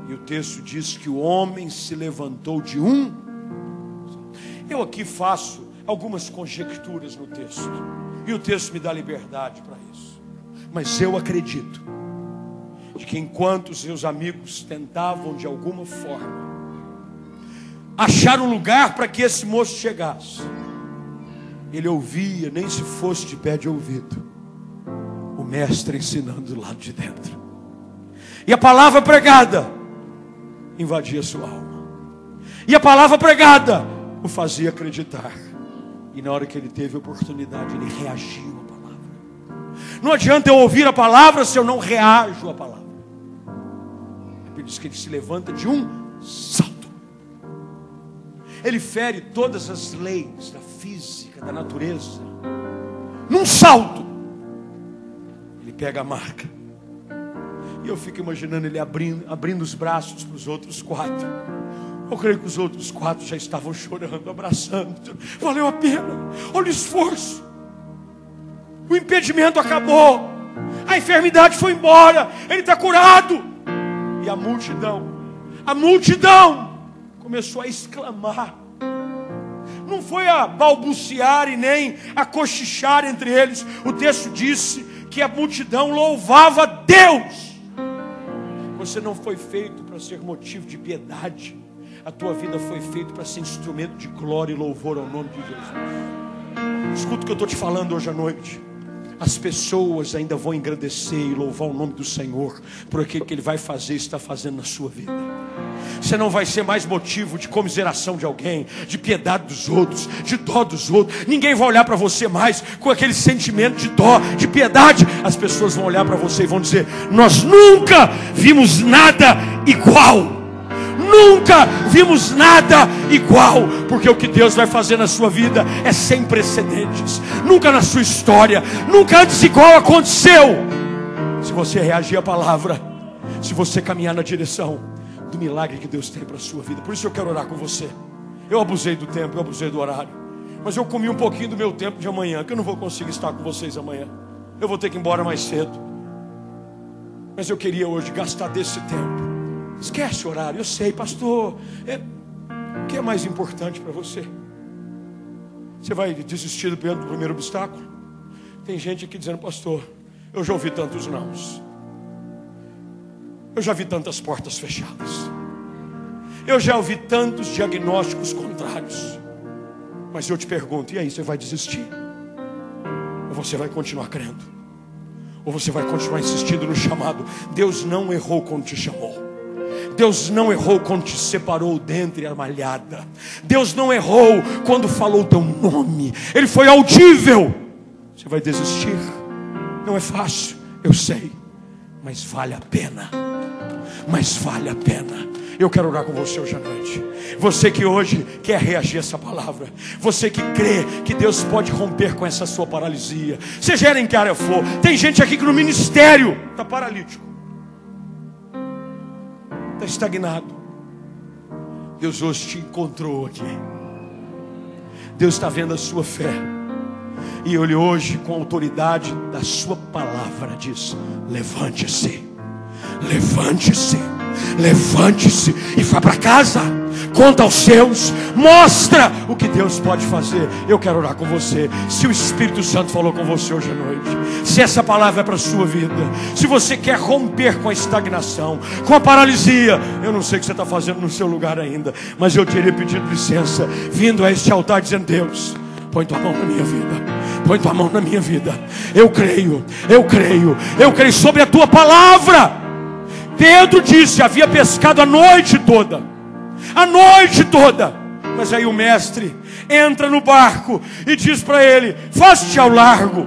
E o texto diz que o homem se levantou de um. Eu aqui faço algumas conjecturas no texto, e o texto me dá liberdade para isso. Mas eu acredito de que enquanto seus amigos tentavam de alguma forma achar um lugar para que esse moço chegasse. Ele ouvia, nem se fosse de pé de ouvido, o mestre ensinando do lado de dentro. E a palavra pregada invadia sua alma. E a palavra pregada o fazia acreditar. E na hora que ele teve a oportunidade, ele reagiu à palavra. Não adianta eu ouvir a palavra se eu não reajo à palavra. A Bíblia diz que ele se levanta de um salto. Ele fere todas as leis da física, da natureza. Num salto, ele pega a marca. E eu fico imaginando ele abrindo os braços para os outros 4. Eu creio que os outros 4 já estavam chorando, abraçando. Valeu a pena, olha o esforço. O impedimento acabou. A enfermidade foi embora. Ele está curado. E a multidão começou a exclamar. Não foi a balbuciar e nem a cochichar entre eles. O texto disse que a multidão louvava a Deus. Você não foi feito para ser motivo de piedade. A tua vida foi feita para ser instrumento de glória e louvor ao nome de Jesus. Escuta o que eu estou te falando hoje à noite. As pessoas ainda vão engrandecer e louvar o nome do Senhor por aquilo que Ele vai fazer e está fazendo na sua vida. Você não vai ser mais motivo de comiseração de alguém, de piedade dos outros, de dó dos outros. Ninguém vai olhar para você mais com aquele sentimento de dó, de piedade. As pessoas vão olhar para você e vão dizer: nós nunca vimos nada igual. Nunca vimos nada igual. Porque o que Deus vai fazer na sua vida é sem precedentes. Nunca na sua história, nunca antes igual aconteceu. Se você reagir à palavra, se você caminhar na direção do milagre que Deus tem para a sua vida. Por isso eu quero orar com você. Eu abusei do tempo, eu abusei do horário, mas eu comi um pouquinho do meu tempo de amanhã, que eu não vou conseguir estar com vocês amanhã. Eu vou ter que ir embora mais cedo. Mas eu queria hoje gastar desse tempo. Esquece o horário, eu sei, pastor. O que é mais importante para você? Você vai desistir do primeiro obstáculo? Tem gente aqui dizendo: pastor, eu já ouvi tantos nãos. Eu já vi tantas portas fechadas. Eu já ouvi tantos diagnósticos contrários. Mas eu te pergunto, e aí, você vai desistir? Ou você vai continuar crendo? Ou você vai continuar insistindo no chamado? Deus não errou quando te chamou. Deus não errou quando te separou dentre a malhada. Deus não errou quando falou o teu nome. Ele foi audível. Você vai desistir? Não é fácil, eu sei, mas vale a pena. Mas vale a pena. Eu quero orar com você hoje à noite. Você que hoje quer reagir a essa palavra. Você que crê que Deus pode romper com essa sua paralisia. Seja ela em que área for. Tem gente aqui que no ministério está paralítico, está estagnado. Deus hoje te encontrou aqui. Deus está vendo a sua fé. E Ele hoje, com a autoridade da sua palavra, diz: levante-se. Levante-se, levante-se e vá para casa. Conta aos seus, mostra o que Deus pode fazer. Eu quero orar com você. Se o Espírito Santo falou com você hoje à noite, se essa palavra é para a sua vida, se você quer romper com a estagnação, com a paralisia, eu não sei o que você está fazendo no seu lugar ainda, mas eu teria pedido licença, vindo a este altar dizendo: Deus, põe tua mão na minha vida. Põe tua mão na minha vida. Eu creio sobre a tua palavra. Pedro disse: havia pescado a noite toda. Mas aí o mestre entra no barco e diz para ele: faze-te ao largo,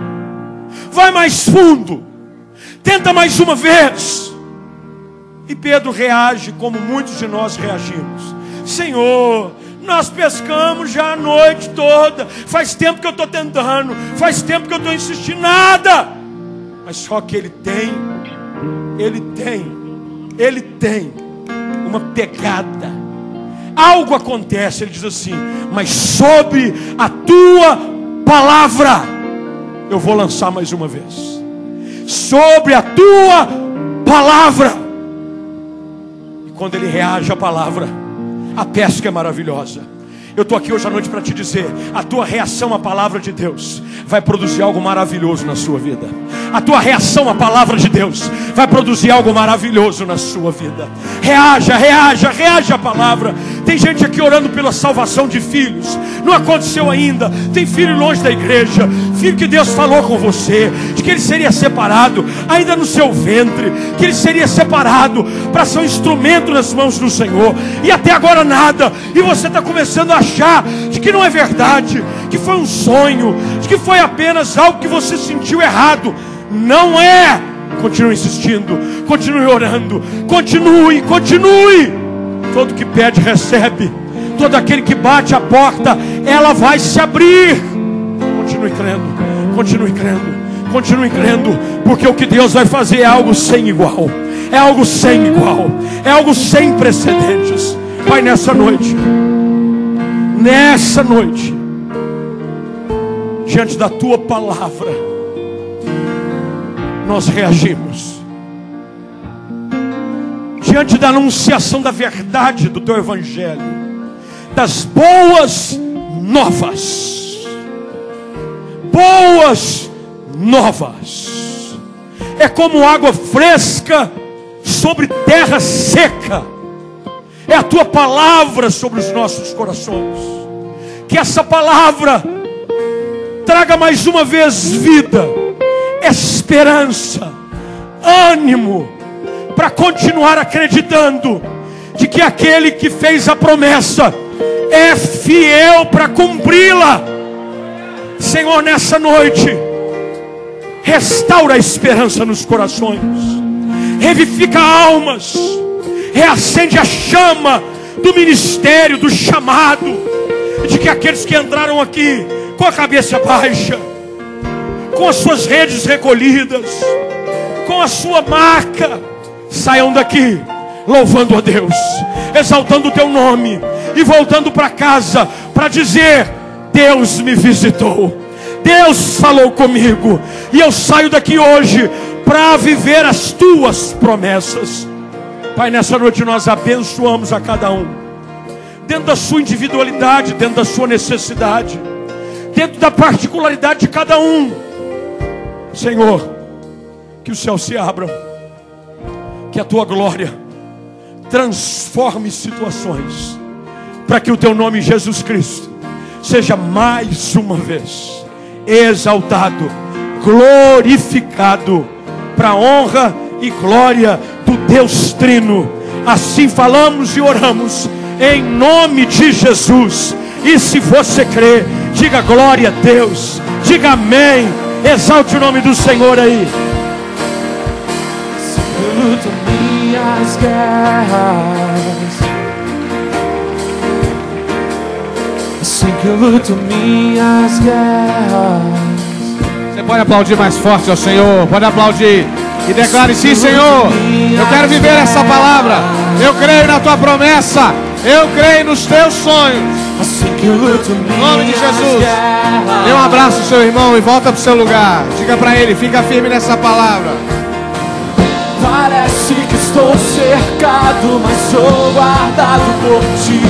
vai mais fundo, tenta mais uma vez. E Pedro reage como muitos de nós reagimos: Senhor, nós pescamos já a noite toda, faz tempo que eu estou tentando, faz tempo que eu estou insistindo, nada. Mas só que ele tem uma pegada. Algo acontece. Ele diz assim: mas sobre a tua palavra eu vou lançar mais uma vez. Sobre a tua palavra. E quando ele reage à palavra, a pesca é maravilhosa. Eu estou aqui hoje à noite para te dizer: a tua reação à palavra de Deus vai produzir algo maravilhoso na sua vida. A tua reação à palavra de Deus vai produzir algo maravilhoso na sua vida. Reaja à palavra. Tem Tem gente aqui orando pela salvação de filhos. Não aconteceu ainda. Tem filho longe da igreja. Filho que Deus falou com você, de que ele seria separado ainda no seu ventre, que ele seria separado para ser um instrumento nas mãos do Senhor. E até agora nada. E você está começando a achar de que não é verdade, que foi um sonho, de que foi apenas algo que você sentiu errado. Não é. Continue insistindo, continue orando, continue. Todo que pede recebe. Todo aquele que bate a porta, ela vai se abrir. Continue crendo, porque o que Deus vai fazer é algo sem igual. É algo sem igual, é algo sem precedentes. Pai, nessa noite, diante da tua palavra, nós reagimos. Diante da anunciação da verdade do teu evangelho, das boas novas. Boas novas. É como água fresca sobre terra seca. É a tua palavra sobre os nossos corações. Que essa palavra traga mais uma vez vida, esperança, ânimo, para continuar acreditando de que aquele que fez a promessa é fiel para cumpri-la. Senhor, nessa noite, restaura a esperança nos corações, revivifica almas, reacende a chama do ministério, do chamado, de que aqueles que entraram aqui com a cabeça baixa, com as suas redes recolhidas, com a sua maca, saiam daqui louvando a Deus, exaltando o teu nome e voltando para casa para dizer: Deus me visitou, Deus falou comigo, e eu saio daqui hoje para viver as tuas promessas. Pai, nessa noite nós abençoamos a cada um, dentro da sua individualidade, dentro da sua necessidade, dentro da particularidade de cada um. Senhor, que os céus se abram, que a tua glória transforme situações, para que o teu nome, Jesus Cristo, seja mais uma vez exaltado, glorificado, para a honra e glória do Deus Trino. Assim falamos e oramos em nome de Jesus. E se você crê, diga glória a Deus, diga amém, exalte o nome do Senhor aí. Eu luto minhas guerras, assim que eu luto minhas guerras. Você pode aplaudir mais forte ao Senhor, pode aplaudir e declare: sim, Senhor, eu quero viver essa palavra, eu creio na tua promessa, eu creio nos teus sonhos. Assim que eu luto Em nome de Jesus, dê um abraço ao seu irmão e volta para o seu lugar. Diga para ele: fica firme nessa palavra. Parece que estou cercado, mas sou guardado por ti.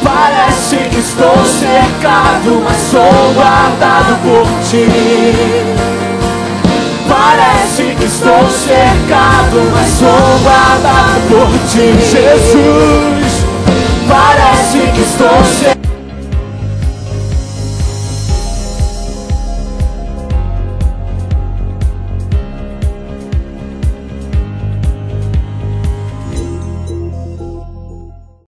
Parece que estou cercado, mas sou guardado por ti. Parece que estou cercado, mas sou guardado por ti. Jesus, parece que estou cercado.